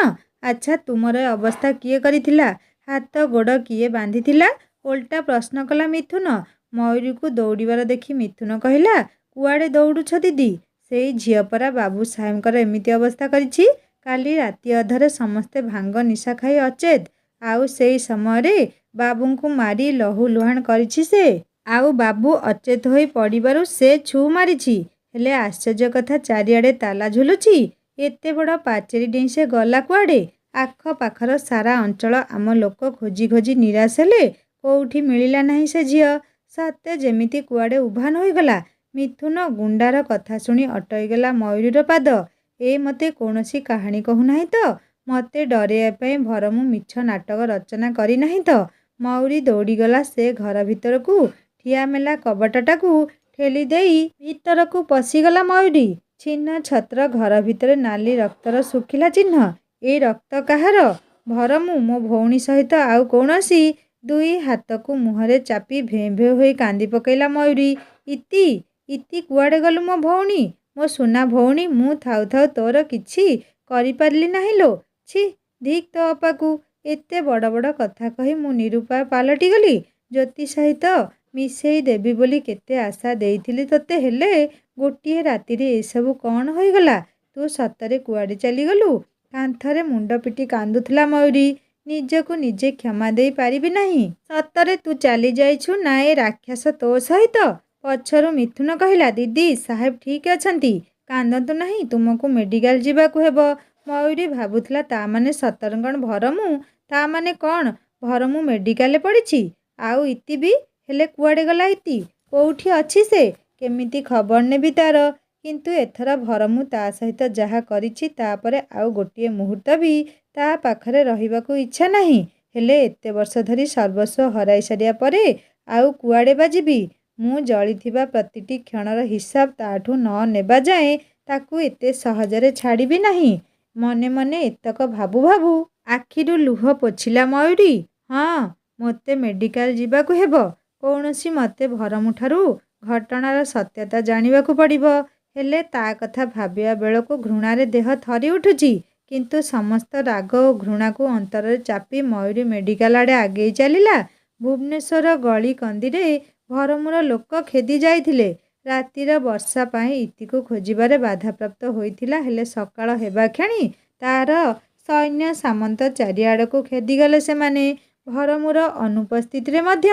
ଆଚ୍ଛା, ତୁମର ଏ ଅବସ୍ଥା କିଏ କରିଥିଲା? ହାତ ଗୋଡ଼ କିଏ ବାନ୍ଧିଥିଲା? ଓଲଟା ପ୍ରଶ୍ନ କଲା ମିଥୁନ। ମୟୂରୀକୁ ଦୌଡ଼ିବାର ଦେଖି ମିଥୁନ କହିଲା, କୁଆଡ଼େ ଦୌଡ଼ୁଛ ଦିଦି? ସେଇ ଝିଅ ପରା ବାବୁ ସାହେବଙ୍କର ଏମିତି ଅବସ୍ଥା କରିଛି। କାଲି ରାତି ଅଧରେ ସମସ୍ତେ ଭାଙ୍ଗ ନିଶା ଖାଇ ଅଚେତ। ଆଉ ସେଇ ସମୟରେ ବାବୁଙ୍କୁ ମାରି ଲହୁ ଲୁହାଣ କରିଛି ସେ। ଆଉ ବାବୁ ଅଚେତ ହୋଇ ପଡ଼ିବାରୁ ସେ ଛୁ ମାରିଛି। ହେଲେ ଆଶ୍ଚର୍ଯ୍ୟ କଥା, ଚାରିଆଡ଼େ ତାଲା ଝୁଲୁଛି। ଏତେ ବଡ଼ ପାଚେରୀ ଡେଇଁ ସେ ଗଲା କୁଆଡ଼େ? ଆଖପାଖର ସାରା ଅଞ୍ଚଳ ଆମ ଲୋକ ଖୋଜି ଖୋଜି ନିରାଶ ହେଲେ। କୋଉଠି ମିଳିଲା ନାହିଁ ସେ ଝିଅ। ସତେ ଯେମିତି କୁଆଡ଼େ ଉଭାନ ହୋଇଗଲା। ମିଥୁନ ଗୁଣ୍ଡାର କଥା ଶୁଣି ଅଟକିଗଲା ମୟୂରୀର ପାଦ। ଏ ମୋତେ କୌଣସି କାହାଣୀ କହୁନାହିଁ ତ? ମୋତେ ଡରେଇବା ପାଇଁ ଭରମୁ ମିଛ ନାଟକ ରଚନା କରିନାହିଁ ତ? ମୟୂରୀ ଦୌଡ଼ିଗଲା ସେ ଘର ଭିତରକୁ। ଠିଆମେଲା କବାଟଟାକୁ ଠେଲି ଦେଇ ଭିତରକୁ ପଶିଗଲା ମୟୂରୀ। ଛିନ୍ନ ଛତ୍ର ଘର ଭିତରେ ନାଲି ରକ୍ତର ଶୁଖିଲା ଚିହ୍ନ। ଏଇ ରକ୍ତ କାହାର? ଭରମୁ, ମୋ ଭଉଣୀ ସହିତ ଆଉ କୌଣସି? ଦୁଇ ହାତକୁ ମୁହଁରେ ଚାପି ଭେଁ ଭେଁ ହୋଇ କାନ୍ଦି ପକେଇଲା ମୟୂରୀ। ଇତି, ଇତି, କୁଆଡ଼େ ଗଲୁ ମୋ ଭଉଣୀ? ମୋ ସୁନା ଭଉଣୀ, ମୁଁ ଥାଉ ଥାଉ ତୋର କିଛି କରିପାରିଲି ନାହିଁ ଲୋ। ଛି, ଧିକ୍ ତୋ ଅପାକୁ। ଏତେ ବଡ଼ ବଡ଼ କଥା କହି ମୁଁ ନିରୁପାୟ ପାଲଟିଗଲି। ଜ୍ୟୋତି ସହିତ ମିଶେଇ ଦେବି ବୋଲି କେତେ ଆଶା ଦେଇଥିଲି ତୋତେ, ହେଲେ ଗୋଟିଏ ରାତିରେ ଏସବୁ କ'ଣ ହୋଇଗଲା? ତୁ ସତରେ କୁଆଡ଼େ ଚାଲିଗଲୁ? କାନ୍ଥରେ ମୁଣ୍ଡ ପିଟି କାନ୍ଦୁଥିଲା ମୟୂରୀ। ନିଜକୁ ନିଜେ କ୍ଷମା ଦେଇ ପାରିବି ନାହିଁ। ସତରେ ତୁ ଚାଲି ଯାଇଛୁ ନା ଏ ରାକ୍ଷସ ତୋ ସହିତ? ପଛରୁ ମିଥୁନ କହିଲା, ଦିଦି, ସାହେବ ଠିକ୍ ଅଛନ୍ତି। କାନ୍ଦନ୍ତୁ ନାହିଁ, ତୁମକୁ ମେଡ଼ିକାଲ ଯିବାକୁ ହେବ। ମୟୂରୀ ଭାବୁଥିଲା ତା ମାନେ ସତରେ କ'ଣ ଭରମୁ? ତା ମାନେ କ'ଣ ଭରମୁ ମେଡ଼ିକାଲରେ ପଡ଼ିଛି? ଆଉ ଇତି ବି? ହେଲେ କୁଆଡ଼େ ଗଲା ଇତି? କୋଉଠି ଅଛି ସେ? କେମିତି ଖବର ନେବି ତା'ର? କିନ୍ତୁ ଏଥର ଭରମୁ ତା ସହିତ ଯାହା କରିଛି ତାପରେ ଆଉ ଗୋଟିଏ ମୁହୂର୍ତ୍ତ ବି ତା ପାଖରେ ରହିବାକୁ ଇଚ୍ଛା ନାହିଁ। ହେଲେ ଏତେ ବର୍ଷ ଧରି ସର୍ବସ୍ୱ ହରାଇ ସାରିବା ପରେ ଆଉ କୁଆଡ଼େ ବା ଯିବି? ମୁଁ ଜଳିଥିବା ପ୍ରତିଟି କ୍ଷଣର ହିସାବ ତାଠୁ ନ ନେବା ଯାଏଁ ତାକୁ ଏତେ ସହଜରେ ଛାଡ଼ିବି ନାହିଁ। ମନେ ମନେ ଏତକ ଭାବୁ ଭାବୁ ଆଖିରୁ ଲୁହ ପୋଛିଲା ମୟୂରୀ। ହଁ, ମୋତେ ମେଡ଼ିକାଲ ଯିବାକୁ ହେବ। କୌଣସି ମତେ ଭରମୁଠାରୁ ଘଟଣାର ସତ୍ୟତା ଜାଣିବାକୁ ପଡ଼ିବ। ହେଲେ ତା କଥା ଭାବିବା ବେଳକୁ ଘୃଣାରେ ଦେହ ଥରି ଉଠୁଛି। କିନ୍ତୁ ସମସ୍ତ ରାଗ ଓ ଘୃଣାକୁ ଅନ୍ତରରେ ଚାପି ମୟୂରୀ ମେଡ଼ିକାଲ ଆଡ଼େ ଆଗେଇ ଚାଲିଲା। ଭୁବନେଶ୍ୱର ଗଳି କନ୍ଦିରେ ଭରମୁର ଲୋକ ଖେଦି ଯାଇଥିଲେ। ରାତିର ବର୍ଷା ପାଇଁ ଇତିକୁ ଖୋଜିବାରେ ବାଧାପ୍ରାପ୍ତ ହୋଇଥିଲା। ହେଲେ ସକାଳ ହେବା କ୍ଷଣି ତାର ସୈନ୍ୟ ସାମନ୍ତ ଚାରିଆଡ଼କୁ ଖେଦିଗଲେ ସେମାନେ। ଭରମୁର ଅନୁପସ୍ଥିତିରେ ମଧ୍ୟ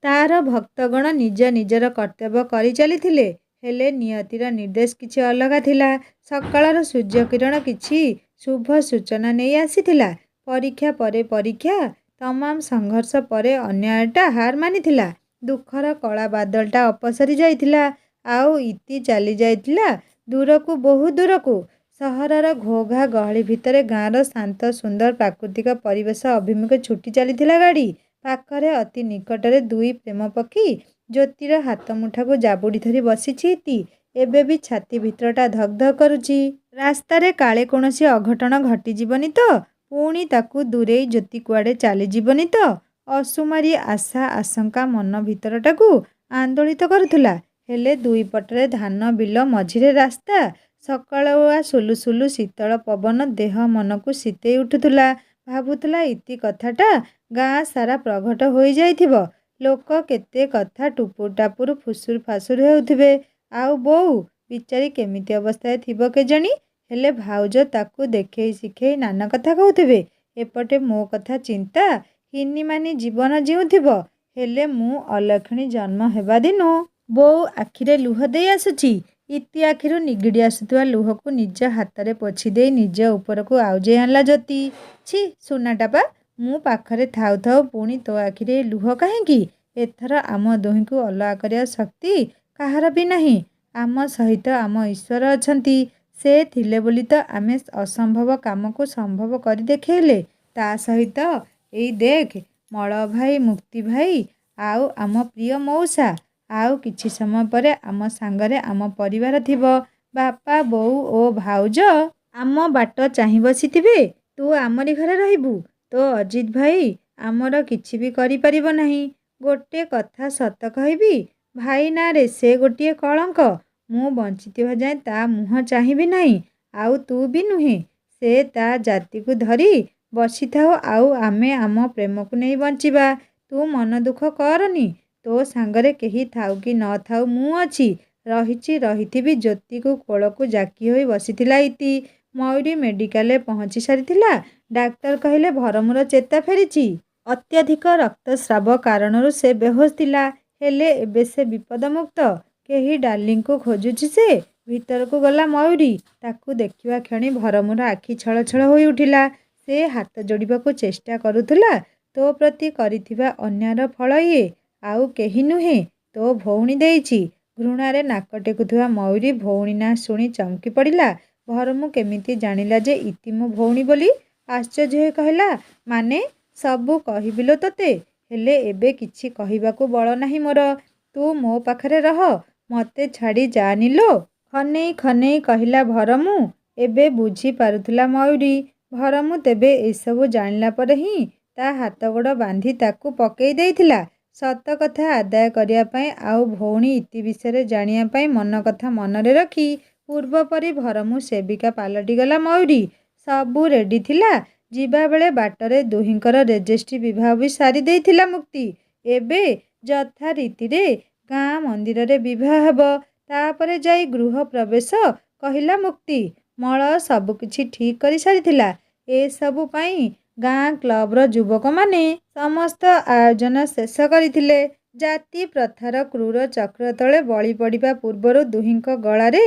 ତାର ଭକ୍ତଗଣ ନିଜ ନିଜର କର୍ତ୍ତବ୍ୟ କରି ଚାଲିଥିଲେ। ହେଲେ ନିୟତିର ନିର୍ଦ୍ଦେଶ କିଛି ଅଲଗା ଥିଲା। ସକାଳର ସୂର୍ଯ୍ୟକିରଣ କିଛି ଶୁଭ ସୂଚନା ନେଇ ଆସିଥିଲା। ପରୀକ୍ଷା ପରେ ପରୀକ୍ଷା, ତମାମ ସଂଘର୍ଷ ପରେ ଅନ୍ୟାୟଟା ହାର ମାନିଥିଲା। ଦୁଃଖର କଳା ବାଦଲଟା ଅପସରି ଯାଇଥିଲା। ଆଉ ଇତି ଚାଲି ଯାଇଥିଲା ଦୂରକୁ, ବହୁ ଦୂରକୁ। ସହରର ଘୋଘା ଗହଳି ଭିତରେ ଗାଁର ଶାନ୍ତ ସୁନ୍ଦର ପ୍ରାକୃତିକ ପରିବେଶ ଅଭିମୁଖେ ଛୁଟି ଚାଲିଥିଲା ଗାଡ଼ି। ପାଖରେ ଅତି ନିକଟରେ ଦୁଇ ପ୍ରେମ ପକ୍ଷୀ ଜ୍ୟୋତିର ହାତ ମୁଠାକୁ ଜାବୁଡ଼ି ଧରି ବସିଛି ଇତି। ଏବେ ବି ଛାତି ଭିତରଟା ଧକ୍ ଧକ୍ କରୁଛି। ରାସ୍ତାରେ କାଳେ କୌଣସି ଅଘଟଣ ଘଟିଯିବନି ତ? ପୁଣି ତାକୁ ଦୂରେଇ ଜ୍ୟୋତି କୁଆଡ଼େ ଚାଲିଯିବନି ତ? ଅସୁମାରୀ ଆଶା ଆଶଙ୍କା ମନ ଭିତରଟାକୁ ଆନ୍ଦୋଳିତ କରୁଥିଲା। ହେଲେ ଦୁଇ ପଟରେ ଧାନ ବିଲ, ମଝିରେ ରାସ୍ତା। ସକାଳୁଆ ସୁଲୁସୁଲୁ ଶୀତଳ ପବନ ଦେହ ମନକୁ ଶୀତେଇ ଉଠୁଥିଲା। ଭାବୁଥିଲା ଇତି କଥାଟା ଗାଁ ସାରା ପ୍ରଘଟ ହୋଇଯାଇଥିବ। ଲୋକ କେତେ କଥା ଟୁପୁର ଟାପୁର ଫୁସୁର ଫାସୁର ହେଉଥିବେ। ଆଉ ବୋଉ ବିଚାରୀ କେମିତି ଅବସ୍ଥାରେ ଥିବ କେଜାଣି? ହେଲେ ଭାଉଜ ତାକୁ ଦେଖେଇ ଶିଖେଇ ନାନା କଥା କହୁଥିବେ। ଏପଟେ ମୋ କଥା ଚିନ୍ତା, ହିନିମାନି ଜୀବନ ଜିଉଥିବ। ହେଲେ ମୁଁ ଅଲକ୍ଷଣୀ ଜନ୍ମ ହେବା ଦିନୁ ବୋଉ ଆଖିରେ ଲୁହ ଦେଇ ଆସୁଛି। ଇତି ଆଖିରୁ ନିଗିଡ଼ି ଆସୁଥିବା ଲୁହକୁ ନିଜ ହାତରେ ପୋଛି ଦେଇ ନିଜ ଉପରକୁ ଆଉଜେଇ ଆଣିଲା ଜ୍ୟୋତି। ଛି, ସୁନାଟା ପା। ମୁଁ ପାଖରେ ଥାଉ ଥାଉ ପୁଣି ତୋ ଆଖିରେ ଲୁହ କାହିଁକି? ଏଥର ଆମ ଦୁହିଁଙ୍କୁ ଅଲଗା କରିବା ଶକ୍ତି କାହାର ବି ନାହିଁ। ଆମ ସହିତ ଆମ ଈଶ୍ୱର ଅଛନ୍ତି। ସେ ଥିଲେ ବୋଲି ତ ଆମେ ଅସମ୍ଭବ କାମକୁ ସମ୍ଭବ କରି ଦେଖେଇଲେ। ତା ସହିତ ଏଇ ଦେଖ, ମଳୟ ଭାଇ, ମୁକ୍ତି ଭାଇ, ଆଉ ଆମ ପ୍ରିୟ ମଉସା। ଆଉ କିଛି ସମୟ ପରେ ଆମ ସାଙ୍ଗରେ ଆମ ପରିବାର ଥିବ। ବାପା, ବୋଉ ଓ ଭାଉଜ ଆମ ବାଟ ଚାହିଁ ବସିଥିବେ। ତୁ ଆମରି ଘରେ ରହିବୁ। ତୋ ଅଜିତ ଭାଇ ଆମର କିଛି ବି କରିପାରିବ ନାହିଁ। ଗୋଟେ କଥା ସତ କହିବି, ଭାଇ ନାଁରେ ସେ ଗୋଟିଏ କଳଙ୍କ। ମୁଁ ବଞ୍ଚିଥିବା ଯାଏଁ ତା ମୁହଁ ଚାହିଁବି ନାହିଁ। ଆଉ ତୁ ବି ନୁହେଁ। ସେ ତା ଜାତିକୁ ଧରି ବସିଥାଉ, ଆଉ ଆମେ ଆମ ପ୍ରେମକୁ ନେଇ ବଞ୍ଚିବା। ତୁ ମନ ଦୁଃଖ କରନି। ତୋ ସାଙ୍ଗରେ କେହି ଥାଉ କି ନଥାଉ ମୁଁ ଅଛି। ରହିଛି, ରହିଥିବି। ଜ୍ୟୋତିକୁ କୋଳକୁ ଜାକି ହୋଇ ବସିଥିଲା ଇତି। ମୟୂରୀ ମେଡ଼ିକାଲରେ ପହଞ୍ଚି ସାରିଥିଲା। ଡାକ୍ତର କହିଲେ ଭରମୁର ଚେତା ଫେରିଛି। ଅତ୍ୟଧିକ ରକ୍ତସ୍ରାବ କାରଣରୁ ସେ ବେହୋସ ଥିଲା। ହେଲେ ଏବେ ସେ ବିପଦମୁକ୍ତ। କେହି ଡାର୍ଲିଂକୁ ଖୋଜୁଛି ସେ। ଭିତରକୁ ଗଲା ମୟୂରୀ। ତାକୁ ଦେଖିବା କ୍ଷଣି ଭରମୁର ଆଖି ଛଳ ଛଳ ହୋଇ ଉଠିଲା। ସେ ହାତ ଯୋଡ଼ିବାକୁ ଚେଷ୍ଟା କରୁଥିଲା। ତୋ ପ୍ରତି କରିଥିବା ଅନ୍ୟାୟର ଫଳ ଇଏ ଆଉ କେହି ନୁହେଁ, ତୋ ଭଉଣୀ ଦେଇଛି। ଘୃଣାରେ ନାକ ଟେକୁଥିବା ମୟୂରୀ ଭଉଣୀ ନାଁ ଶୁଣି ଚମକି ପଡ଼ିଲା। ଭରମୁ କେମିତି ଜାଣିଲା ଯେ ଇତି ମୋ ଭଉଣୀ ବୋଲି? ଆଶ୍ଚର୍ଯ୍ୟ ହୋଇ କହିଲା, ମାନେ? ସବୁ କହିବି ଲୋ ତୋତେ। ହେଲେ ଏବେ କିଛି କହିବାକୁ ବଳ ନାହିଁ ମୋର। ତୁ ମୋ ପାଖରେ ରହ, ମତେ ଛାଡ଼ି ଯାଆନି ଲୋ। ଖନେଇ ଖନେଇ କହିଲା ଭରମୁ। ଏବେ ବୁଝି ପାରୁଥିଲା ମୟୂରୀ। ଭରମୁ ତେବେ ଏସବୁ ଜାଣିଲା ପରେ ହିଁ ତା ହାତ ଗୋଡ଼ ବାନ୍ଧି ତାକୁ ପକେଇ ଦେଇଥିଲା। ସତ କଥା ଆଦାୟ କରିବା ପାଇଁ ଆଉ ଭଉଣୀ ଇତି ବିଷୟରେ ଜାଣିବା ପାଇଁ ମନ କଥା ମନରେ ରଖି ପୂର୍ବ ପରି ଭରମୁ ସେବିକା ପାଲଟିଗଲା ମୟୂରୀ। ସବୁ ରେଡ଼ି ଥିଲା। ଯିବାବେଳେ ବାଟରେ ଦୁହିଁଙ୍କର ରେଜିଷ୍ଟ୍ରି ବିବାହ ବି ସାରି ଦେଇଥିଲା ମୁକ୍ତି। ଏବେ ଯଥା ରୀତିରେ ଗାଁ ମନ୍ଦିରରେ ବିବାହ ହେବ। ତାପରେ ଯାଇ ଗୃହ ପ୍ରବେଶ କହିଲା ମୁକ୍ତି। ମଳୟ ସବୁକିଛି ଠିକ୍ କରି ସାରିଥିଲା। ଏସବୁ ପାଇଁ ଗାଁ କ୍ଲବର ଯୁବକମାନେ ସମସ୍ତ ଆୟୋଜନ ଶେଷ କରିଥିଲେ। ଜାତି ପ୍ରଥାର କ୍ରୂର ଚକ୍ର ତଳେ ବଳି ପଡ଼ିବା ପୂର୍ବରୁ ଦୁହିଁଙ୍କ ଗଳାରେ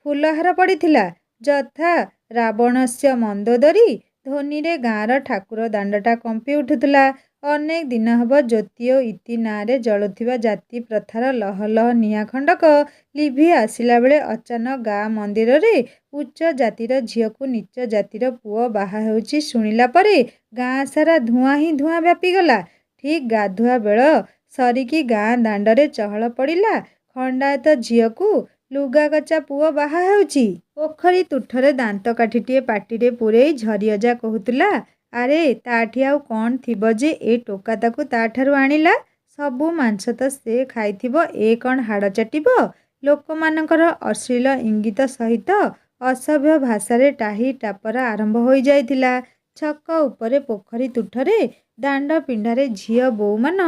ଫୁଲହାର ପଡ଼ିଥିଲା। ଯଥା ରାବଣସ୍ୟ ମନ୍ଦୋଦରୀ ଧ୍ୱନିରେ ଗାଁର ଠାକୁର ଦାଣ୍ଡଟା କମ୍ପି ଉଠୁଥିଲା। ଅନେକ ଦିନ ହେବ ଜ୍ୟୋତି ଓ ଇତି ନାଁରେ ଜଳୁଥିବା ଜାତି ପ୍ରଥାର ଲହ ଲହ ନିଆଁ ଖଣ୍ଡକ ଲିଭି ଆସିଲା ବେଳେ ଅଚାନକ ଗାଁ ମନ୍ଦିରରେ ଉଚ୍ଚ ଜାତିର ଝିଅକୁ ନୀଚ ଜାତିର ପୁଅ ବାହା ହେଉଛି ଶୁଣିଲା ପରେ ଗାଁ ସାରା ଧୂଆଁ ହିଁ ଧୂଆଁ ବ୍ୟାପିଗଲା। ଠିକ୍ ଗାଧୁଆ ବେଳ ସରିକି ଗାଁ ଦାଣ୍ଡରେ ଚହଳ ପଡ଼ିଲା। ଖଣ୍ଡାୟତ ଝିଅକୁ ଲୁଗାକଚା ପୁଅ ବାହା ହେଉଛି। ପୋଖରୀ ତୁଠରେ ଦାନ୍ତକାଠିଟିଏ ପାଟିରେ ପୂରେଇ ଝରିଅଜା କହୁଥିଲା, ଆରେ ତାଠି ଆଉ କ'ଣ ଥିବ ଯେ ଏ ଟୋକା ତାକୁ ତାଠାରୁ ଆଣିଲା? ସବୁ ମାଂସ ତ ସେ ଖାଇଥିବ, ଏ କ'ଣ ହାଡ଼ ଚାଟିବ? ଲୋକମାନଙ୍କର ଅଶ୍ଳୀଳ ଇଙ୍ଗିତ ସହିତ ଅସଭ୍ୟ ଭାଷାରେ ଟାହି ଟାପରା ଆରମ୍ଭ ହୋଇଯାଇଥିଲା। ଛକ ଉପରେ, ପୋଖରୀ ତୁଠରେ, ଦାଣ୍ଡ ପିଣ୍ଡାରେ ଝିଅ ବୋଉମାନ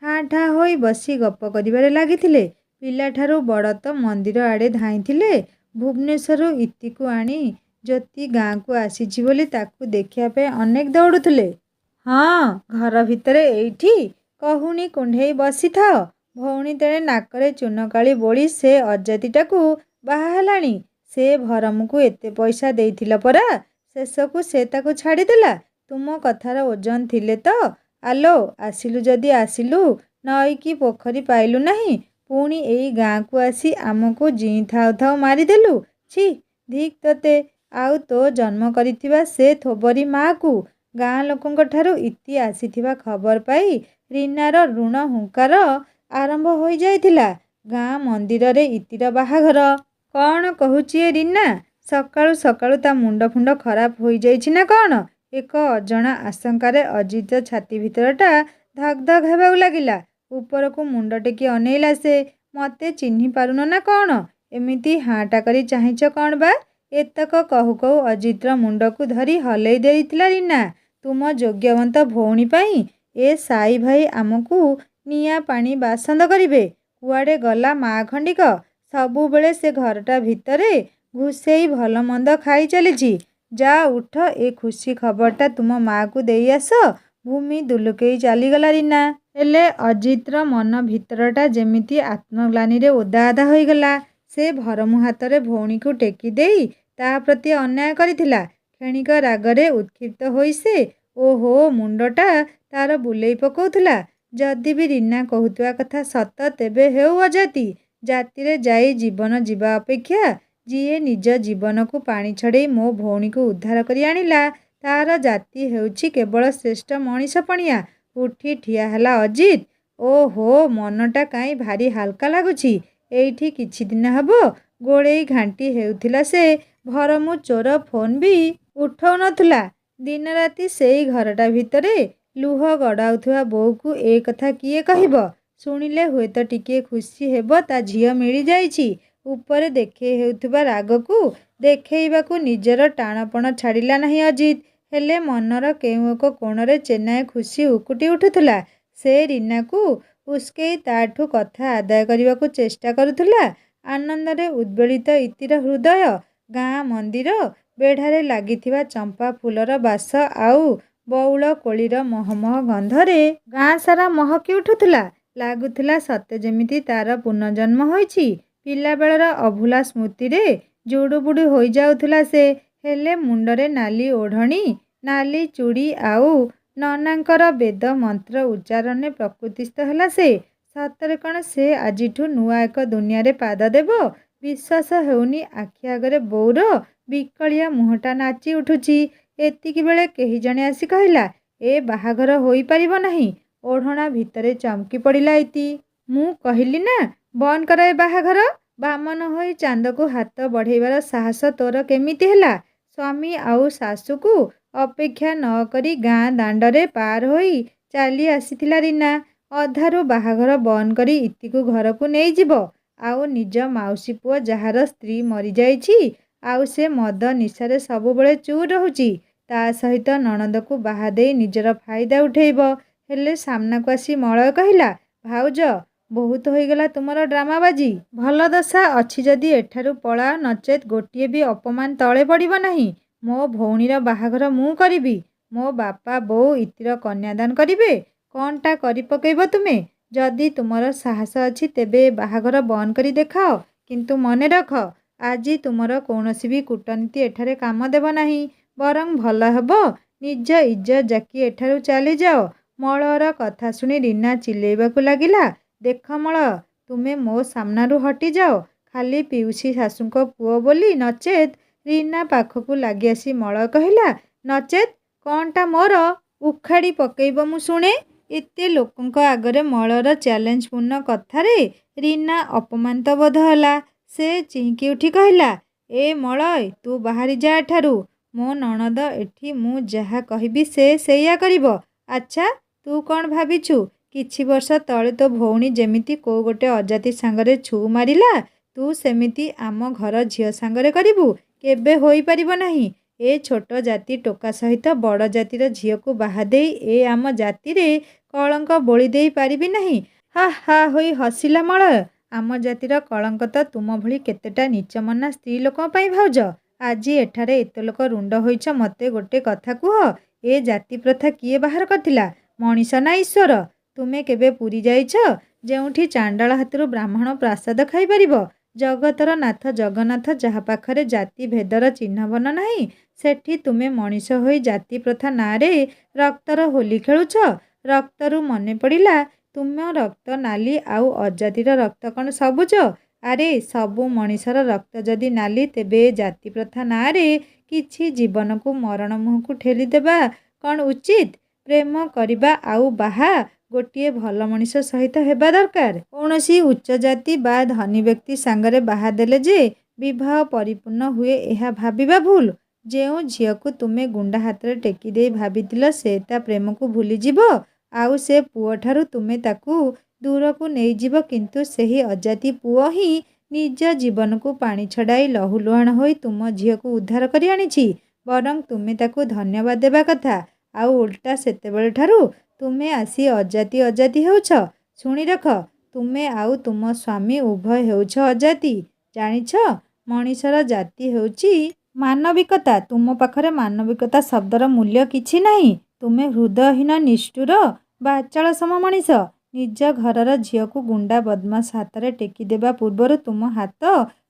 ଠାଁ ଠାଁ ହୋଇ ବସି ଗପ କରିବାରେ ଲାଗିଥିଲେ। ପିଲାଠାରୁ ବଡ଼ ତ ମନ୍ଦିର ଆଡ଼େ ଧାଇଁଥିଲେ। ଭୁବନେଶ୍ୱରରୁ ଇତିକୁ ଆଣି ଜ୍ୟୋତି ଗାଁକୁ ଆସିଛି ବୋଲି ତାକୁ ଦେଖିବା ପାଇଁ ଅନେକ ଦୌଡ଼ୁଥିଲେ। ହଁ, ଘର ଭିତରେ ଏଇଠି କହୁଣୀ କୁଣ୍ଢେଇ ବସିଥାଅ। ଭଉଣୀ ତେଣେ ନାକରେ ଚୂନକାଳି ବୋଳି ସେ ଅଜାତିଟାକୁ ବାହା ହେଲାଣି। ସେ ଭରମକୁ ଏତେ ପଇସା ଦେଇଥିଲ ପରା। ଶେଷକୁ ସେ ତାକୁ ଛାଡ଼ିଦେଲା। ତୁମ କଥାର ଓଜନ ଥିଲେ ତ? ଆଲୋ, ଆସିଲୁ ଯଦି ଆସିଲୁ, ନଈ କି ପୋଖରୀ ପାଇଲୁ ନାହିଁ, ପୁଣି ଏଇ ଗାଁକୁ ଆସି ଆମକୁ ଜୀଇଁ ଥାଉ ଥାଉ ମାରିଦେଲୁ। ଛି, ଧିକ୍ ତୋତେ, ଆଉ ତୋ ଜନ୍ମ କରିଥିବା ସେ ଥୋବରୀ ମାଆକୁ। ଗାଁ ଲୋକଙ୍କଠାରୁ ଇତି ଆସିଥିବା ଖବର ପାଇ ରୀନାର ଋଣ ହୁଙ୍କାର ଆରମ୍ଭ ହୋଇଯାଇଥିଲା। ଗାଁ ମନ୍ଦିରରେ ଇତିର ବାହାଘର। କ'ଣ କହୁଛି ଏ ରୀନା? ସକାଳୁ ସକାଳୁ ତା ମୁଣ୍ଡ ଫୁଣ୍ଡ ଖରାପ ହୋଇଯାଇଛି ନା କ'ଣ? ଏକ ଅଜଣା ଆଶଙ୍କାରେ ଅଜିତ ଛାତି ଭିତରଟା ଧକ୍ ଧକ୍ ହେବାକୁ ଲାଗିଲା। ଉପରକୁ ମୁଣ୍ଡ ଟେକି ଅନେଇଲା ସେ। ମୋତେ ଚିହ୍ନି ପାରୁନ ନା କ'ଣ? ଏମିତି ହାଁଟା କରି ଚାହିଁଛ କ'ଣ ବା? ଏତକ କହୁ କହୁ ଅଜିତର ମୁଣ୍ଡକୁ ଧରି ହଲେଇ ଦେଇଥିଲା ରୀନା। ତୁମ ଯୋଗ୍ୟବନ୍ତ ଭଉଣୀ ପାଇଁ ଏ ସାଇ ଭାଇ ଆମକୁ ନିଆଁ ପାଣି ବାସନ୍ଦ କରିବେ। କୁଆଡ଼େ ଗଲା ମା ଖଣ୍ଡିକ? ସବୁବେଳେ ସେ ଘରଟା ଭିତରେ ଘୁଷେଇ ଭଲ ମନ୍ଦ ଖାଇ ଚାଲିଛି। ଯା ଉଠ, ଏ ଖୁସି ଖବରଟା ତୁମ ମାଆକୁ ଦେଇ ଆସ। ଭୂମି ଦୁଲୁକେଇ ଚାଲିଗଲା ରୀନା। ହେଲେ ଅଜିତର ମନ ଭିତରଟା ଯେମିତି ଆତ୍ମଗ୍ଳାନିରେ ଓଦା ଓଦା ହୋଇଗଲା। ସେ ଭରମୁ ହାତରେ ଭଉଣୀକୁ ଟେକି ଦେଇ ତା ପ୍ରତି ଅନ୍ୟାୟ କରିଥିଲା। କ୍ଷଣିକ ରାଗରେ ଉତ୍କ୍ଷିପ୍ତ ହୋଇ ସେ ଓହୋ ମୁଣ୍ଡଟା ତାର ବୁଲେଇ ପକଉଥିଲା। ଯଦି ବି ରୀନା କହୁଥିବା କଥା ସତ, ତେବେ ହେଉ ଅଜାତି ଜାତିରେ ଯାଇ ଜୀବନ ଯିବା ଅପେକ୍ଷା ଯିଏ ନିଜ ଜୀବନକୁ ପାଣି ଛଡ଼େଇ ମୋ ଭଉଣୀକୁ ଉଦ୍ଧାର କରି ଆଣିଲା, ତାର ଜାତି ହେଉଛି କେବଳ ଶ୍ରେଷ୍ଠ ମଣିଷ ପଣିଆ। ଉଠି ଠିଆ ହେଲା ଅଜିତ। ଓହୋ, ମନଟା କାହିଁ ଭାରି ହାଲକା ଲାଗୁଛି। ଏଇଠି କିଛି ଦିନ ହେବ ଗୋଳେଇ ଘାଣ୍ଟି ହେଉଥିଲା ସେ। ଭରମୁ ଚୋର ଫୋନ୍ ବି ଉଠଉ ନଥିଲା। ଦିନ ରାତି ସେଇ ଘରଟା ଭିତରେ ଲୁହ ଗଡ଼ାଉଥିବା ବୋଉକୁ ଏ କଥା କିଏ କହିବ? ଶୁଣିଲେ ହୁଏତ ଟିକିଏ ଖୁସି ହେବ ତା ଝିଅ ମିଳିଯାଇଛି। ଉପରେ ଦେଖେଇ ହେଉଥିବା ରାଗକୁ ଦେଖେଇବାକୁ ନିଜର ଟାଣପଣ ଛାଡ଼ିଲା ନାହିଁ ଅଜିତ। ହେଲେ ମନର କେଉଁ ଏକ କୋଣରେ ଚେନାଏ ଖୁସି ଉକୁଟି ଉଠୁଥିଲା। ସେ ରୀନାକୁ ଉସ୍କେଇ ତାଠୁ କଥା ଆଦାୟ କରିବାକୁ ଚେଷ୍ଟା କରୁଥିଲା। ଆନନ୍ଦରେ ଉଦ୍ବେଳିତ ଇତିର ହୃଦୟ ଗାଁ ମନ୍ଦିର ବେଢ଼ାରେ ଲାଗିଥିବା ଚମ୍ପା ଫୁଲର ବାସ ଆଉ ବଉଳ କୋଳିର ମହମହ ଗନ୍ଧରେ ଗାଁ ସାରା ମହକି ଉଠୁଥିଲା। ଲାଗୁଥିଲା ସତେ ଯେମିତି ତାର ପୁନର୍ଜନ୍ମ ହୋଇଛି। ପିଲାବେଳର ଅଭୁଲା ସ୍ମୃତିରେ ଜୁଡ଼ୁବୁଡ଼ୁ ହୋଇଯାଉଥିଲା ସେ। ହେଲେ ମୁଣ୍ଡରେ ନାଲି ଓଢ଼ଣୀ, ନାଲି ଚୁଡ଼ି ଆଉ ନନାଙ୍କର ବେଦ ମନ୍ତ୍ର ଉଚ୍ଚାରଣରେ ପ୍ରକୃତିସ୍ଥ ହେଲା ସେ। ସତରେ କ'ଣ ସେ ଆଜିଠୁ ନୂଆ ଏକ ଦୁନିଆରେ ପାଦ ଦେବ? ବିଶ୍ୱାସ ହେଉନି ଆଖି ଆଗରେ ବୋଉର ବିକଳିଆ ମୁହଁଟା ନାଚି ଉଠୁଛି। ଏତିକିବେଳେ କେହି ଜଣେ ଆସି କହିଲା, ଏ ବାହାଘର ହୋଇପାରିବ ନାହିଁ। ଓଢ଼ଣା ଭିତରେ ଚମକି ପଡ଼ିଲା ଇତି। ମୁଁ କହିଲି ନା, ବନ୍ଦ କର ଏ ବାହାଘର। ବାମନ ହୋଇ ଚାନ୍ଦକୁ ହାତ ବଢ଼େଇବାର ସାହସ ତୋର କେମିତି ହେଲା? ସ୍ୱାମୀ ଆଉ ଶାଶୁକୁ ଅପେକ୍ଷା ନ କରି ଗାଁ ଦାଣ୍ଡରେ ପାର ହୋଇ ଚାଲି ଆସିଥିଲା ରୀନା। ଅଧାରୁ ବାହାଘର ବନ୍ଦ କରି ଇତିକୁ ଘରକୁ ନେଇଯିବ। ଆଉ ନିଜ ମାଉସୀ ପୁଅ ଯାହାର ସ୍ତ୍ରୀ ମରିଯାଇଛି, ଆଉ ସେ ମଦ ନିଶାରେ ସବୁବେଳେ ଚୁର୍ ରହୁଛି, ତା ସହିତ ନଣନ୍ଦକୁ ବାହା ଦେଇ ନିଜର ଫାଇଦା ଉଠେଇବ। ହେଲେ ସାମ୍ନାକୁ ଆସି ମଳୟ କହିଲା, ଭାଉଜ, ବହୁତ ହୋଇଗଲା ତୁମର ଡ୍ରାମାବାଜି। ଭଲ ଦଶା ଅଛି ଯଦି ଏଠାରୁ ପଳାଅ, ନଚେତ୍ ଗୋଟିଏ ବି ଅପମାନ ତଳେ ପଡ଼ିବ ନାହିଁ। ମୋ ଭଉଣୀର ବାହାଘର ମୁଁ କରିବି। ମୋ ବାପା ବୋଉ ଇତିର କନ୍ୟାଦାନ କରିବେ। କ'ଣଟା କରି ପକେଇବ ତୁମେ? ଯଦି ତୁମର ସାହସ ଅଛି ତେବେ ଏ ବାହାଘର ବନ୍ଦ କରି ଦେଖାଅ। କିନ୍ତୁ ମନେ ରଖ, ଆଜି ତୁମର କୌଣସି ବି କୂଟନୀତି ଏଠାରେ କାମ ଦେବ ନାହିଁ। ବରଂ ଭଲ ହେବ ନିଜ ଇଜ୍ଜତ ଜାକି ଏଠାରୁ ଚାଲିଯାଅ। ମଳୟର କଥା ଶୁଣି ରୀନା ଚିଲେଇବାକୁ ଲାଗିଲା, ଦେଖ ମଳୟ, ତୁମେ ମୋ ସାମ୍ନାରୁ ହଟିଯାଅ। ଖାଲି ପିଉସୀ ଶାଶୁଙ୍କ ପୁଅ ବୋଲି ନଚେତ୍। ରୀନା ପାଖକୁ ଲାଗି ଆସି ମଳୟ କହିଲା, ନଚେତ୍ କ'ଣଟା ମୋର? ଉଖାଡ଼ି ପକେଇବ ମୁଁ ଶୁଣେ। ଏତେ ଲୋକଙ୍କ ଆଗରେ ମଳୟର ଚ୍ୟାଲେଞ୍ଜପୂର୍ଣ୍ଣ କଥାରେ ରୀନା ଅପମାନିତ ବୋଧ ହେଲା। ସେ ଚିହିଁକି ଉଠି କହିଲା, ଏ ମଳୟ, ତୁ ବାହାରି ଯା ଏଠାରୁ। ମୋ ନଣନ୍ଦ ଏଠି, ମୁଁ ଯାହା କହିବି ସେ ସେଇଆ କରିବ। ଆଚ୍ଛା, ତୁ କ'ଣ ଭାବିଛୁ କିଛି ବର୍ଷ ତଳେ ତୋ ଭଉଣୀ ଯେମିତି କୋଉ ଗୋଟେ ଅଜାତି ସାଙ୍ଗରେ ଛୁ ମାରିଲା, ତୁ ସେମିତି ଆମ ଘର ଝିଅ ସାଙ୍ଗରେ କରିବୁ? କେବେ ହୋଇପାରିବ ନାହିଁ। ଏ ଛୋଟ ଜାତି ଟୋକା ସହିତ ବଡ଼ ଜାତିର ଝିଅକୁ ବାହା ଦେଇ ଏ ଆମ ଜାତିରେ କଳଙ୍କ ବୋଳି ଦେଇ ପାରିବି ନାହିଁ। ହା ହା ହୋଇ ହସିଲା ମଳୟ। ଆମ ଜାତିର କଳଙ୍କ ତ ତୁମ ଭଳି କେତେଟା ନିଚମନା ସ୍ତ୍ରୀ ଲୋକଙ୍କ ପାଇଁ ଭାଉଜ। ଆଜି ଏଠାରେ ଏତେ ଲୋକ ରୁଣ୍ଡ ହୋଇଛ, ମୋତେ ଗୋଟେ କଥା କୁହ, ଏ ଜାତି ପ୍ରଥା କିଏ ବାହାର କରିଥିଲା? ମଣିଷ ନା ଈଶ୍ୱର? ତୁମେ କେବେ ପୁରୀ ଯାଇଛ, ଯେଉଁଠି ଚାଣ୍ଡାଳ ହାତରୁ ବ୍ରାହ୍ମଣ ପ୍ରସାଦ ଖାଇପାରିବ? ଜଗତର ନାଥ ଜଗନ୍ନାଥ ଯାହା ପାଖରେ ଜାତି ଭେଦର ଚିହ୍ନବର୍ଣ୍ଣ ନାହିଁ, ସେଠି ତୁମେ ମଣିଷ ହୋଇ ଜାତି ପ୍ରଥା ନାଁରେ ରକ୍ତର ହୋଲି ଖେଳୁଛ। ରକ୍ତରୁ ମନେ ପଡ଼ିଲା, ତୁମ ରକ୍ତ ନାଲି ଆଉ ଅଜାତିର ରକ୍ତ କ'ଣ ସବୁଜ? ଆରେ ସବୁ ମଣିଷର ରକ୍ତ ଯଦି ନାଲି, ତେବେ ଏ ଜାତି ପ୍ରଥା ନାଁରେ କିଛି ଜୀବନକୁ ମରଣ ମୁହଁକୁ ଠେଲିଦେବା କ'ଣ ଉଚିତ? ପ୍ରେମ କରିବା ଆଉ ବାହା ଗୋଟିଏ ଭଲ ମଣିଷ ସହିତ ହେବା ଦରକାର। କୌଣସି ଉଚ୍ଚ ଜାତି ବା ଧନୀ ବ୍ୟକ୍ତି ସାଙ୍ଗରେ ବାହା ଦେଲେ ଯେ ବିବାହ ପରିପୂର୍ଣ୍ଣ ହୁଏ, ଏହା ଭାବିବା ଭୁଲ। ଯେଉଁ ଝିଅକୁ ତୁମେ ଗୁଣ୍ଡା ହାତରେ ଟେକି ଦେଇ ଭାବିଥିଲ ସେ ତା ପ୍ରେମକୁ ଭୁଲିଯିବ, ଆଉ ସେ ପୁଅଠାରୁ ତୁମେ ତାକୁ ଦୂରକୁ ନେଇଯିବ, କିନ୍ତୁ ସେହି ଅଜାତି ପୁଅ ହିଁ ନିଜ ଜୀବନକୁ ପାଣି ଛଡ଼ାଇ ଲହୁଲୁହାଣ ହୋଇ ତୁମ ଝିଅକୁ ଉଦ୍ଧାର କରି ଆଣିଛି। ବରଂ ତୁମେ ତାକୁ ଧନ୍ୟବାଦ ଦେବା କଥା। ଆଉ ଓଲଟା ସେତେବେଳଠାରୁ ତୁମେ ଆସି ଅଜାତି ଅଜାତି ହେଉଛ। ଶୁଣି ରଖ, ତୁମେ ଆଉ ତୁମ ସ୍ୱାମୀ ଉଭୟ ହେଉଛ ଅଜାତି। ଜାଣିଛ, ମଣିଷର ଜାତି ହେଉଛି ମାନବିକତା। ତୁମ ପାଖରେ ମାନବିକତା ଶବ୍ଦର ମୂଲ୍ୟ କିଛି ନାହିଁ। ତୁମେ ହୃଦୟହୀନ, ନିଷ୍ଠୁର, ବାଚାଳ ସମ ମଣିଷ। ନିଜ ଘରର ଝିଅକୁ ଗୁଣ୍ଡା ବଦମାସ ହାତରେ ଟେକି ଦେବା ପୂର୍ବରୁ ତୁମ ହାତ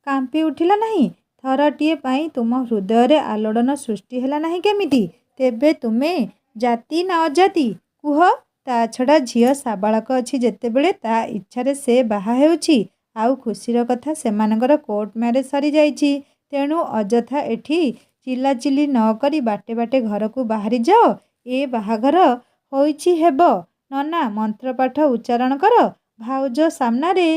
କାମ୍ପି ଉଠିଲା ନାହିଁ? ଥରଟିଏ ପାଇଁ ତୁମ ହୃଦୟରେ ଆଲୋଡ଼ନ ସୃଷ୍ଟି ହେଲା ନାହିଁ କେମିତି? ତେବେ ତୁମେ ଜାତି ନା ଅଜାତି କୁହ? ତା ଛଡ଼ା ଝିଅ ସାବାଳକ ଅଛି ଯେତେବେଳେ ତା ଇଚ୍ଛାରେ ସେ ବାହା ହେଉଛି। ଆଉ ଖୁସିର କଥା, ସେମାନଙ୍କର କୋର୍ଟ ମ୍ୟାରେଜ ସରିଯାଇଛି। ତେଣୁ ଅଯଥା ଏଠି ଚିଲାଚିଲି ନ କରି ବାଟେ ବାଟେ ଘରକୁ ବାହାରି ଯାଅ। ଏ ବାହାଘର ହୋଇଛି ହେବ। ନନା, ମନ୍ତ୍ରପାଠ ଉଚ୍ଚାରଣ କର ଭାଉଜ ସାମ୍ନାରେ।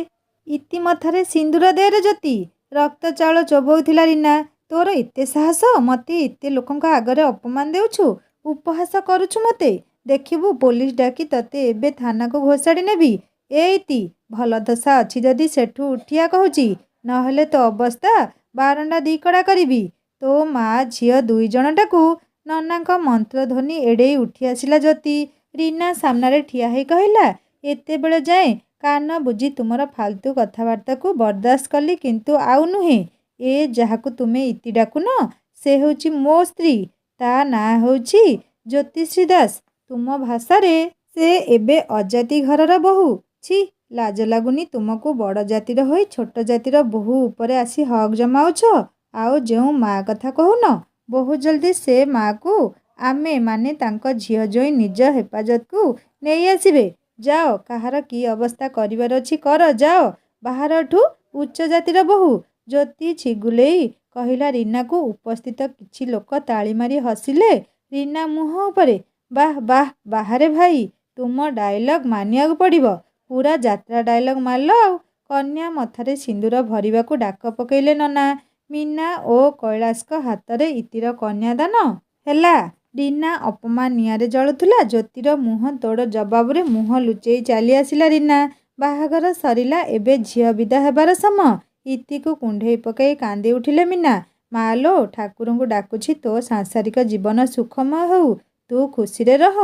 ଇତିମଥାରେ ସିନ୍ଦୁର ଦେରେ ଜ୍ୟୋତି। ରକ୍ତ ଚାଉଳ ଚୋବଉଥିଲା ରୀନା। ତୋର ଏତେ ସାହସ? ମୋତେ ଏତେ ଲୋକଙ୍କ ଆଗରେ ଅପମାନ ଦେଉଛୁ? ଉପହାସ କରୁଛୁ ମୋତେ? ଦେଖିବୁ ପୋଲିସ ଡାକି ତତେ ଏବେ ଥାନାକୁ ଘୋଷାଡ଼ି ନେବି। ଏ ଇତି, ଭଲ ଦଶା ଅଛି ଯଦି ସେଠୁ ଉଠିଆ କହୁଛି, ନହେଲେ ତୋ ଅବସ୍ଥା ବାରଣ୍ଡା ଦିକଡ଼ା କରିବି। ତୋ ମା ଝିଅ ଦୁଇଜଣଟାକୁ। ନନାଙ୍କ ମନ୍ତ୍ରଧ୍ୱନି ଏଡ଼େଇ ଉଠି ଆସିଲା ଜ୍ୟୋତି। ରୀନା ସାମ୍ନାରେ ଠିଆ ହେଇ କହିଲା, ଏତେବେଳ ଯାଏଁ କାନ ବୁଜି ତୁମର ଫାଲତୁ କଥାବାର୍ତ୍ତାକୁ ବରଦାସ୍ତ କଲି, କିନ୍ତୁ ଆଉ ନୁହେଁ। ଏ ଯାହାକୁ ତୁମେ ଇତି ଡାକୁନ, ସେ ହେଉଛି ମୋ ସ୍ତ୍ରୀ। ତା ନାଁ ହେଉଛି ଜ୍ୟୋତିଶ୍ରୀ ଦାସ। ତୁମ ଭାଷାରେ ସେ ଏବେ ଅଜାତି ଘରର ବୋହୂ। ଛି, ଲାଜ ଲାଗୁନି ତୁମକୁ? ବଡ଼ ଜାତିର ହୋଇ ଛୋଟ ଜାତିର ବୋହୂ ଉପରେ ଆସି ହକ୍ ଜମାଉଛ। ଆଉ ଯେଉଁ ମା କଥା କହୁନ, ବହୁ ଜଲ୍ଦି ସେ ମାକୁ ଆମେ ମାନେ ତାଙ୍କ ଝିଅ ଜୋଇଁ ନିଜ ହେପାଜତକୁ ନେଇ ଆସିବେ। ଯାଅ, କାହାର କି ଅବସ୍ଥା କରିବାର ଅଛି କର, ଯାଅ ବାହାର ଏଠୁ ଉଚ୍ଚ ଜାତିର ବୋହୂ। ଜ୍ୟୋତି ଛିଗୁଲେଇ କହିଲା ରୀନାକୁ। ଉପସ୍ଥିତ କିଛି ଲୋକ ତାଳି ମାରି ହସିଲେ ରୀନା ମୁହଁ ଉପରେ। ବାଃ ବାଃ, ବାହାରେ ଭାଇ, ତୁମ ଡାଇଲଗ ମାନିବାକୁ ପଡ଼ିବ। ପୁରା ଯାତ୍ରା ଡାଇଲଗ ମାରିଲ ଆଉ। କନ୍ୟା ମଥାରେ ସିନ୍ଦୁର ଭରିବାକୁ ଡାକ ପକେଇଲେ ନନା। ମୀନା ଓ କୈଳାସଙ୍କ ହାତରେ ଇତିର କନ୍ୟାଦାନ ହେଲା। ରୀନା ଅପମାନ ନିଆଁରେ ଜଳୁଥିଲା। ଜ୍ୟୋତିର ମୁହଁ ତୋଡ଼ ଜବାବରେ ମୁହଁ ଲୁଚେଇ ଚାଲି ଆସିଲା ରୀନା। ବାହାଘର ସରିଲା, ଏବେ ଝିଅ ବିଦା ହେବାର ସମୟ। ଇତିକୁ କୁଣ୍ଢେଇ ପକାଇ କାନ୍ଦି ଉଠିଲେ ମୀନା। ମାଲୋ, ଠାକୁରଙ୍କୁ ଡାକୁଛି ତୋ ସାଂସାରିକ ଜୀବନ ସୁଖମୟ ହେଉ। ତୁ ଖୁସିରେ ରହ।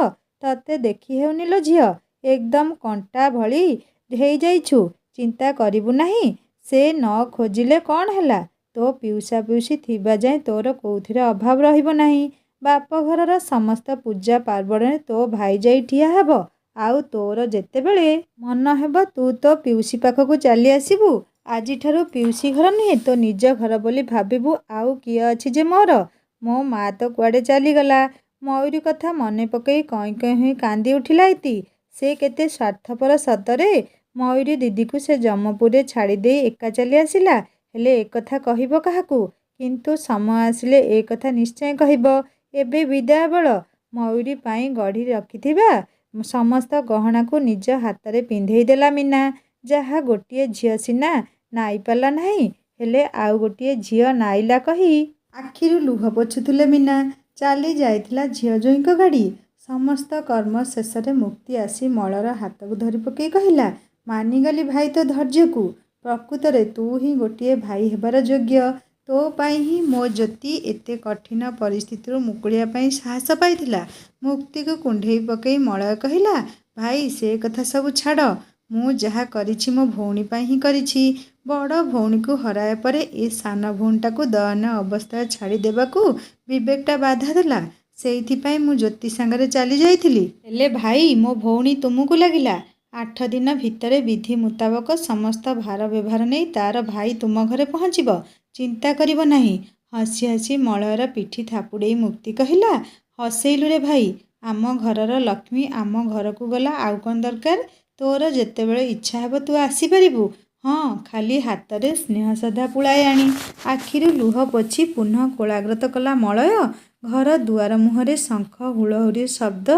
ତତେ ଦେଖି ହେଉନି ଲୋ ଝିଅ, ଏକଦମ କଣ୍ଟା ଭଳି ହେଇଯାଇଛୁ। ଚିନ୍ତା କରିବୁ ନାହିଁ। ସେ ନ ଖୋଜିଲେ କ'ଣ ହେଲା? ତୋ ପିଉସା ପିଉସୀ ଥିବା ଯାଏଁ ତୋର କୋଉଥିରେ ଅଭାବ ରହିବ ନାହିଁ। ବାପଘରର ସମସ୍ତ ପୂଜା ପାର୍ବଣରେ ତୋ ଭାଇଯାଇ ଠିଆ ହେବ। ଆଉ ତୋର ଯେତେବେଳେ ମନ ହେବ ତୁ ତୋ ପିଉସୀ ପାଖକୁ ଚାଲି ଆସିବୁ। ଆଜିଠାରୁ ପିଉସୀ ଘର ନୁହେଁ ତୋ ନିଜ ଘର ବୋଲି ଭାବିବୁ। ଆଉ କିଏ ଅଛି ଯେ ମୋର? ମୋ ମା ତ କୁଆଡ଼େ ଚାଲିଗଲା। ମୟୂରୀ କଥା ମନେ ପକେଇ କଇଁ କଇଁ ହୋଇ କାନ୍ଦି ଉଠିଲା ଇତି। ସେ କେତେ ସ୍ୱାର୍ଥପର ସତରେ। ମୟୂରୀ ଦିଦିକୁ ସେ ଯମପୁରରେ ଛାଡ଼ି ଦେଇ ଏକା ଚାଲି ଆସିଲା। ହେଲେ ଏକଥା କହିବ କାହାକୁ? କିନ୍ତୁ ସମୟ ଆସିଲେ ଏ କଥା ନିଶ୍ଚୟ କହିବ। ଏବେ ବିଦାୟ ବେଳ। ମୟୂରୀ ପାଇଁ ଗଢ଼ି ରଖିଥିବା ସମସ୍ତ ଗହଣାକୁ ନିଜ ହାତରେ ପିନ୍ଧେଇ ଦେଲା ମୀନା। ଯାହା ଗୋଟିଏ ଝିଅ ସିନା ନାଇପାରିଲା ନାହିଁ, ହେଲେ ଆଉ ଗୋଟିଏ ଝିଅ ନାଇଲା କହି ଆଖିରୁ ଲୁହ ପୋଛୁଥିଲେ ମୀନା। ଚାଲି ଯାଇଥିଲା ଝିଅ ଜୋଇଁଙ୍କ ଗାଡ଼ି। ସମସ୍ତ କର୍ମ ଶେଷରେ ମୁକ୍ତି ଆସି ମଳର ହାତକୁ ଧରି ପକେଇ କହିଲା, ମାନିଗଲି ଭାଇ ତୋ ଧୈର୍ଯ୍ୟକୁ। ପ୍ରକୃତରେ ତୁ ହିଁ ଗୋଟିଏ ଭାଇ ହେବାର ଯୋଗ୍ୟ। ତୋ ପାଇଁ ହିଁ ମୋ ଜ୍ୟୋତି ଏତେ କଠିନ ପରିସ୍ଥିତିରୁ ମୁକୁଳିବା ପାଇଁ ସାହସ ପାଇଥିଲା। ମୁକ୍ତିକୁ କୁଣ୍ଢେଇ ପକେଇ ମଳୟ କହିଲା, ଭାଇ ସେ କଥା ସବୁ ଛାଡ଼। ମୁଁ ଯାହା କରିଛି ମୋ ଭଉଣୀ ପାଇଁ ହିଁ କରିଛି। ବଡ଼ ଭଉଣୀକୁ ହରାଇବା ପରେ ଏ ସାନ ଭଉଣୀଟାକୁ ଦୟନୀୟ ଅବସ୍ଥାରେ ଛାଡ଼ି ଦେବାକୁ ବିବେକଟା ବାଧା ଦେଲା। ସେଇଥିପାଇଁ ମୁଁ ଜ୍ୟୋତି ସାଙ୍ଗରେ ଚାଲି ଯାଇଥିଲି। ହେଲେ ଭାଇ ମୋ ଭଉଣୀ ତୁମକୁ ଲାଗିଲା। 8 ଦିନ ଭିତରେ ବିଧି ମୁତାବକ ସମସ୍ତ ଭାର ବ୍ୟବହାର ନେଇ ତାର ଭାଇ ତୁମ ଘରେ ପହଞ୍ଚିବ। ଚିନ୍ତା କରିବ ନାହିଁ। ହସି ହସି ମଳୟର ପିଠି ଥାପୁଡ଼େଇ ମୁକ୍ତି କହିଲା, ହସେଇଲୁରେ ଭାଇ। ଆମ ଘରର ଲକ୍ଷ୍ମୀ ଆମ ଘରକୁ ଗଲା, ଆଉ କ'ଣ ଦରକାର? ତୋର ଯେତେବେଳେ ଇଚ୍ଛା ହେବ ତୁ ଆସିପାରିବୁ। ହଁ, ଖାଲି ହାତରେ ସ୍ନେହଶ୍ରଦ୍ଧା ପୁଳାଏ ଆଣି। ଆଖିରୁ ଲୁହ ପୋଛି ପୁନଃ କୋଳାଗ୍ରତ କଲା ମଳୟ। ଘର ଦୁଆର ମୁହଁରେ ଶଙ୍ଖ ହୁଳହୁଳି ଶବ୍ଦ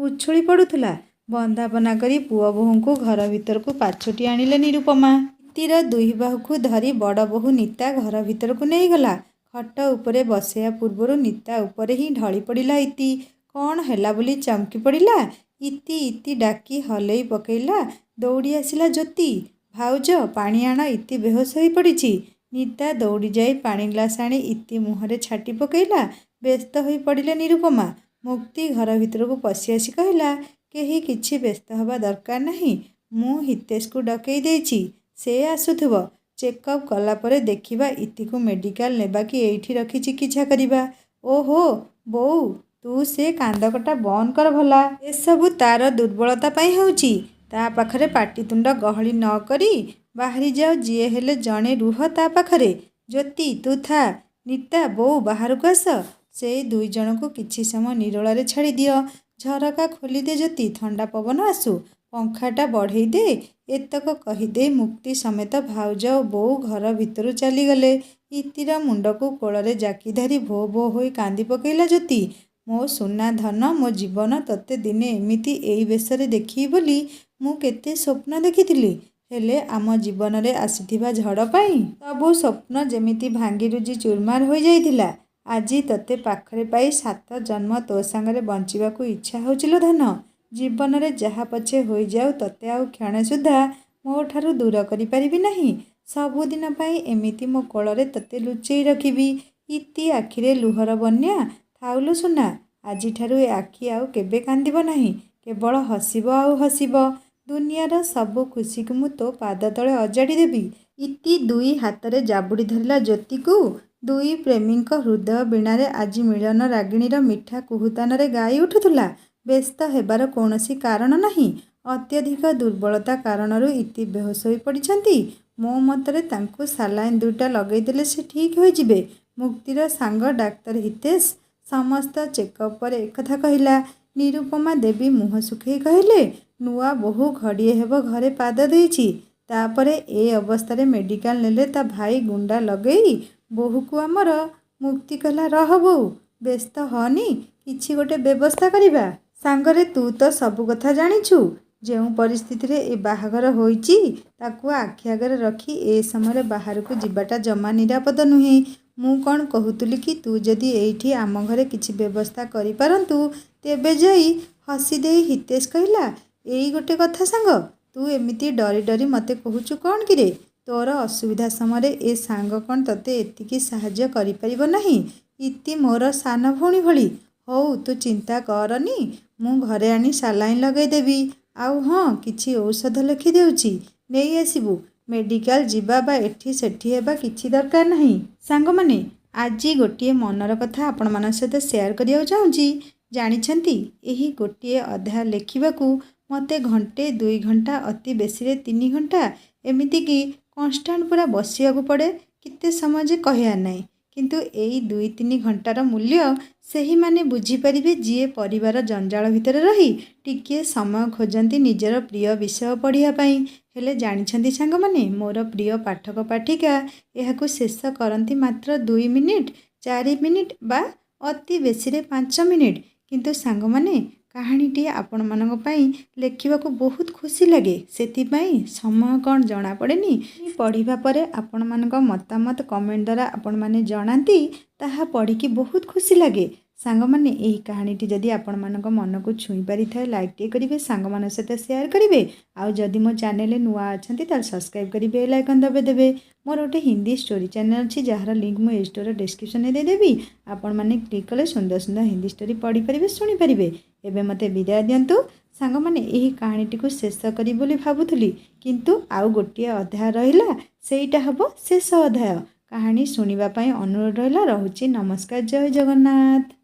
ଉଛୁଳି ପଡ଼ୁଥିଲା। ବନ୍ଦାପନା କରି ପୁଅ ବୋହୂଙ୍କୁ ଘର ଭିତରକୁ ପାଛୋଟି ଆଣିଲେ ନିରୁପମା। ଇତିର ଦୁଇ ବାହୁକୁ ଧରି ବଡ଼ ବୋହୂ ନିତା ଘର ଭିତରକୁ ନେଇଗଲା। ଖଟ ଉପରେ ବସେଇବା ପୂର୍ବରୁ ନିତା ଉପରେ ହିଁ ଢଳି ପଡ଼ିଲା ଇତି। କ'ଣ ହେଲା ବୋଲି ଚମକି ପଡ଼ିଲା। ଇତି ଇତି ଡାକି ହଲେଇ ପକେଇଲା। ଦୌଡ଼ି ଆସିଲା ଜ୍ୟୋତି। ଭାଉଜ ପାଣି ଆଣ, ଇତି ବେହୋସ ହୋଇ ପଡ଼ିଛି। ନିତା ଦୌଡ଼ି ଯାଇ ପାଣି ଗ୍ଲାସ ଆଣି ଇତି ମୁହଁରେ ଛାଟି ପକେଇଲା। ବ୍ୟସ୍ତ ହୋଇ ପଡ଼ିଲେ ନିରୁପମା। ମୁକ୍ତି ଘର ଭିତରକୁ ପଶି ଆସି କହିଲା, କେହି କିଛି ବ୍ୟସ୍ତ ହେବା ଦରକାର ନାହିଁ। ମୁଁ ହିତେଶକୁ ଡକେଇ ଦେଇଛି, ସେ ଆସୁଥିବ। ଚେକଅପ୍ କଲା ପରେ ଦେଖିବା ଇତିକୁ ମେଡ଼ିକାଲ ନେବା କି ଏଇଠି ରଖି ଚିକିତ୍ସା କରିବା। ଓହୋ ବୋଉ, ତୁ ସେ କାନ୍ଦକଟା ବନ୍ଦ କର ଭଲା। ଏସବୁ ତାର ଦୁର୍ବଳତା ପାଇଁ ହେଉଛି। ତା ପାଖରେ ପାଟିତୁଣ୍ଡ ଗହଳି ନ କରି ବାହାରି ଯାଅ। ଯିଏ ହେଲେ ଜଣେ ରୁହ ତା ପାଖରେ। ଜ୍ୟୋତି ତୁ ଥା। ନିତା ବୋଉ ବାହାରକୁ ଆସ। ସେଇ ଦୁଇ ଜଣଙ୍କୁ କିଛି ସମୟ ନିରୋଳାରେ ଛାଡ଼ି ଦିଅ। ଝରକା ଖୋଲିଦେ ଜ୍ୟୋତି, ଥଣ୍ଡା ପବନ ଆସୁ। ପଙ୍ଖାଟା ବଢ଼େଇ ଦେ। ଏତକ କହିଦେଇ ମୁକ୍ତି ସମେତ ଭାଉଜ ଓ ବୋଉ ଘର ଭିତରୁ ଚାଲିଗଲେ। ଇତିର ମୁଣ୍ଡକୁ କୋଳରେ ଜାକି ଧରି ଭୋ ଭୋ ହୋଇ କାନ୍ଦି ପକେଇଲା ଜ୍ୟୋତି। ମୋ ସୁନା ଧନ, ମୋ ଜୀବନ, ତୋତେ ଦିନେ ଏମିତି ଏଇ ବେଶରେ ଦେଖିବି ବୋଲି ମୁଁ କେତେ ସ୍ୱପ୍ନ ଦେଖିଥିଲି। ହେଲେ ଆମ ଜୀବନରେ ଆସିଥିବା ଝଡ଼ ପାଇଁ ସବୁ ସ୍ୱପ୍ନ ଯେମିତି ଭାଙ୍ଗି ରୁଜି ଚୁରମାର ହୋଇଯାଇଥିଲା। ଆଜି ତୋତେ ପାଖରେ ପାଇ 7 ଜନ୍ମ ତୋ ସାଙ୍ଗରେ ବଞ୍ଚିବାକୁ ଇଚ୍ଛା ହେଉଛି ଲୋ ଧନ। ଜୀବନରେ ଯାହା ପଛେ ହୋଇଯାଉ ତୋତେ ଆଉ କ୍ଷଣେ ସୁଦ୍ଧା ମୋ ଠାରୁ ଦୂର କରିପାରିବି ନାହିଁ। ସବୁଦିନ ପାଇଁ ଏମିତି ମୋ କୋଳରେ ତୋତେ ଲୁଚେଇ ରଖିବି। ଇତି ଆଖିରେ ଲୁହର ବନ୍ୟା। ଥାଉଲୋ ସୁନା, ଆଜିଠାରୁ ଏ ଆଖି ଆଉ କେବେ କାନ୍ଦିବ ନାହିଁ। କେବଳ ହସିବ ଆଉ ହସିବ। ଦୁନିଆର ସବୁ ଖୁସିକୁ ମୁଁ ତୋ ପାଦ ତଳେ ଅଜାଡ଼ି ଦେବି। ଇତି ଦୁଇ ହାତରେ ଜାବୁଡ଼ି ଧରିଲା ଜ୍ୟୋତିକୁ। ଦୁଇ ପ୍ରେମୀଙ୍କ ହୃଦୟ ବୀଣାରେ ଆଜି ମିଳନ ରାଗିଣୀର ମିଠା କୁହୁତାନରେ ଗାଇ ଉଠୁଥିଲା। ବ୍ୟସ୍ତ ହେବାର କୌଣସି କାରଣ ନାହିଁ। ଅତ୍ୟଧିକ ଦୁର୍ବଳତା କାରଣରୁ ଇତି ବେହୋସ ହୋଇ ପଡ଼ିଛନ୍ତି। ମୋ ମତରେ ତାଙ୍କୁ ସାଲାଇନ୍ 2ଟା ଲଗେଇଦେଲେ ସେ ଠିକ୍ ହୋଇଯିବେ। ମୁକ୍ତିର ସାଙ୍ଗ ଡାକ୍ତର ହିତେଶ ସମସ୍ତ ଚେକଅପ୍ ପରେ ଏକଥା କହିଲା। ନିରୁପମା ଦେବୀ ମୁହଁ ଶୁଖେଇ କହିଲେ, ନୂଆ ବୋହୂ ଘଡ଼ିଏ ହେବ ଘରେ ପାଦ ଦେଇଛି। ତାପରେ ଏ ଅବସ୍ଥାରେ ମେଡ଼ିକାଲ ନେଲେ ତା ଭାଇ ଗୁଣ୍ଡା ଲଗେଇ ବୋହୂକୁ ଆମର। ମୁକ୍ତି କହିଲା, ରହ ବୋଉ, ବ୍ୟସ୍ତ ହନି, କିଛି ଗୋଟେ ବ୍ୟବସ୍ଥା କରିବା। ସାଙ୍ଗରେ ତୁ ତ ସବୁ କଥା ଜାଣିଛୁ। ଯେଉଁ ପରିସ୍ଥିତିରେ ଏ ବାହାଘର ହୋଇଛି ତାକୁ ଆଖି ଆଗରେ ରଖି ଏ ସମୟରେ ବାହାରକୁ ଯିବାଟା ଜମା ନିରାପଦ ନୁହେଁ। ମୁଁ କ'ଣ କହୁଥିଲି କି ତୁ ଯଦି ଏଇଠି ଆମ ଘରେ କିଛି ବ୍ୟବସ୍ଥା କରିପାରନ୍ତୁ ତେବେ ଯାଇ। ହସି ଦେଇ ହିତେଶ କହିଲା, ଏଇ ଗୋଟେ କଥା ସାଙ୍ଗ, ତୁ ଏମିତି ଡରି ଡରି ମୋତେ କହୁଛୁ କ'ଣ କିରେ? ତୋର ଅସୁବିଧା ସମୟରେ ଏ ସାଙ୍ଗ କ'ଣ ତୋତେ ଏତିକି ସାହାଯ୍ୟ କରିପାରିବ ନାହିଁ? ଇତି ମୋର ସାନ ଭଉଣୀ ଭଳି। ହଉ ତୁ ଚିନ୍ତା କରନି, ମୁଁ ଘରେ ଆଣି ସାଲାଇନ୍ ଲଗେଇଦେବି। ଆଉ ହଁ, କିଛି ଔଷଧ ଲେଖି ଦେଉଛି, ନେଇ ଆସିବୁ। ମେଡ଼ିକାଲ ଯିବା ବା ଏଠି ସେଠି ହେବା କିଛି ଦରକାର ନାହିଁ। ସାଙ୍ଗମାନେ, ଆଜି ଗୋଟିଏ ମନର କଥା ଆପଣମାନଙ୍କ ସହିତ ସେୟାର କରିବାକୁ ଚାହୁଁଛି। ଜାଣିଛନ୍ତି, ଏହି ଗୋଟିଏ ଅଧ୍ୟାୟ ଲେଖିବାକୁ ମୋତେ ଘଣ୍ଟେ 2 ଘଣ୍ଟା, ଅତି ବେଶୀରେ 3 ଘଣ୍ଟା, ଏମିତିକି कन्स्टान्ट पूरा बसिया पड़े केते समय जे कहयार नाई किंतु एई 2-3 घंटार मूल्य सेही माने बुझीपारे जी परिवार जंजाल भितर रही टिके समय खोजती निजर प्रिय विषय पढ़ापी हेले जानिछंती सांग माने मोर प्रिय पाठक पाठिका यह शेष करती मात्र 2 मिनिट 4 मिनिट बा अति बेसी 5 मिनिट किंतु सांग माने कहानीटी आपण मानक पई लेखिबाकू बहुत खुशी लगे सेथिपाई समय कौन जना पड़ेनी पढ़िबा परे आपण मानक मतामत कमेंट द्वारा आपण माने जनाती ताहा पढ़िकी बहुत खुशी लगे। सांग माने एही कहानीटी जदि आपण मानक मन को छुई पारि थाए लाइक टे करिवे सांग मान सहित शेयर करिवे आउ जदि मो चैनल नुआ अछंती ताल सब्सक्राइब करि बेल आइकन दबे देबे। मोर गोटे हिंदी स्टोरी चैनल अछि जहार लिंक मो स्टोरी डिस्क्रिप्शन में दे देबी आपण माने क्लिक कले सुंदर सुंदर हिंदी स्टोरी पढ़ी परिबे सुनी परिबे। एबे मते विदाय दियंतु सांग माने एही कहानीटी को शेष करी बोली भाबुथली किंतु आउ गोटिए अध्याय रहिला सेईटा हबो शेष अध्याय कहानी सुनिबा पई अनुरोध रहिला। रहुची नमस्कार जय जगन्नाथ।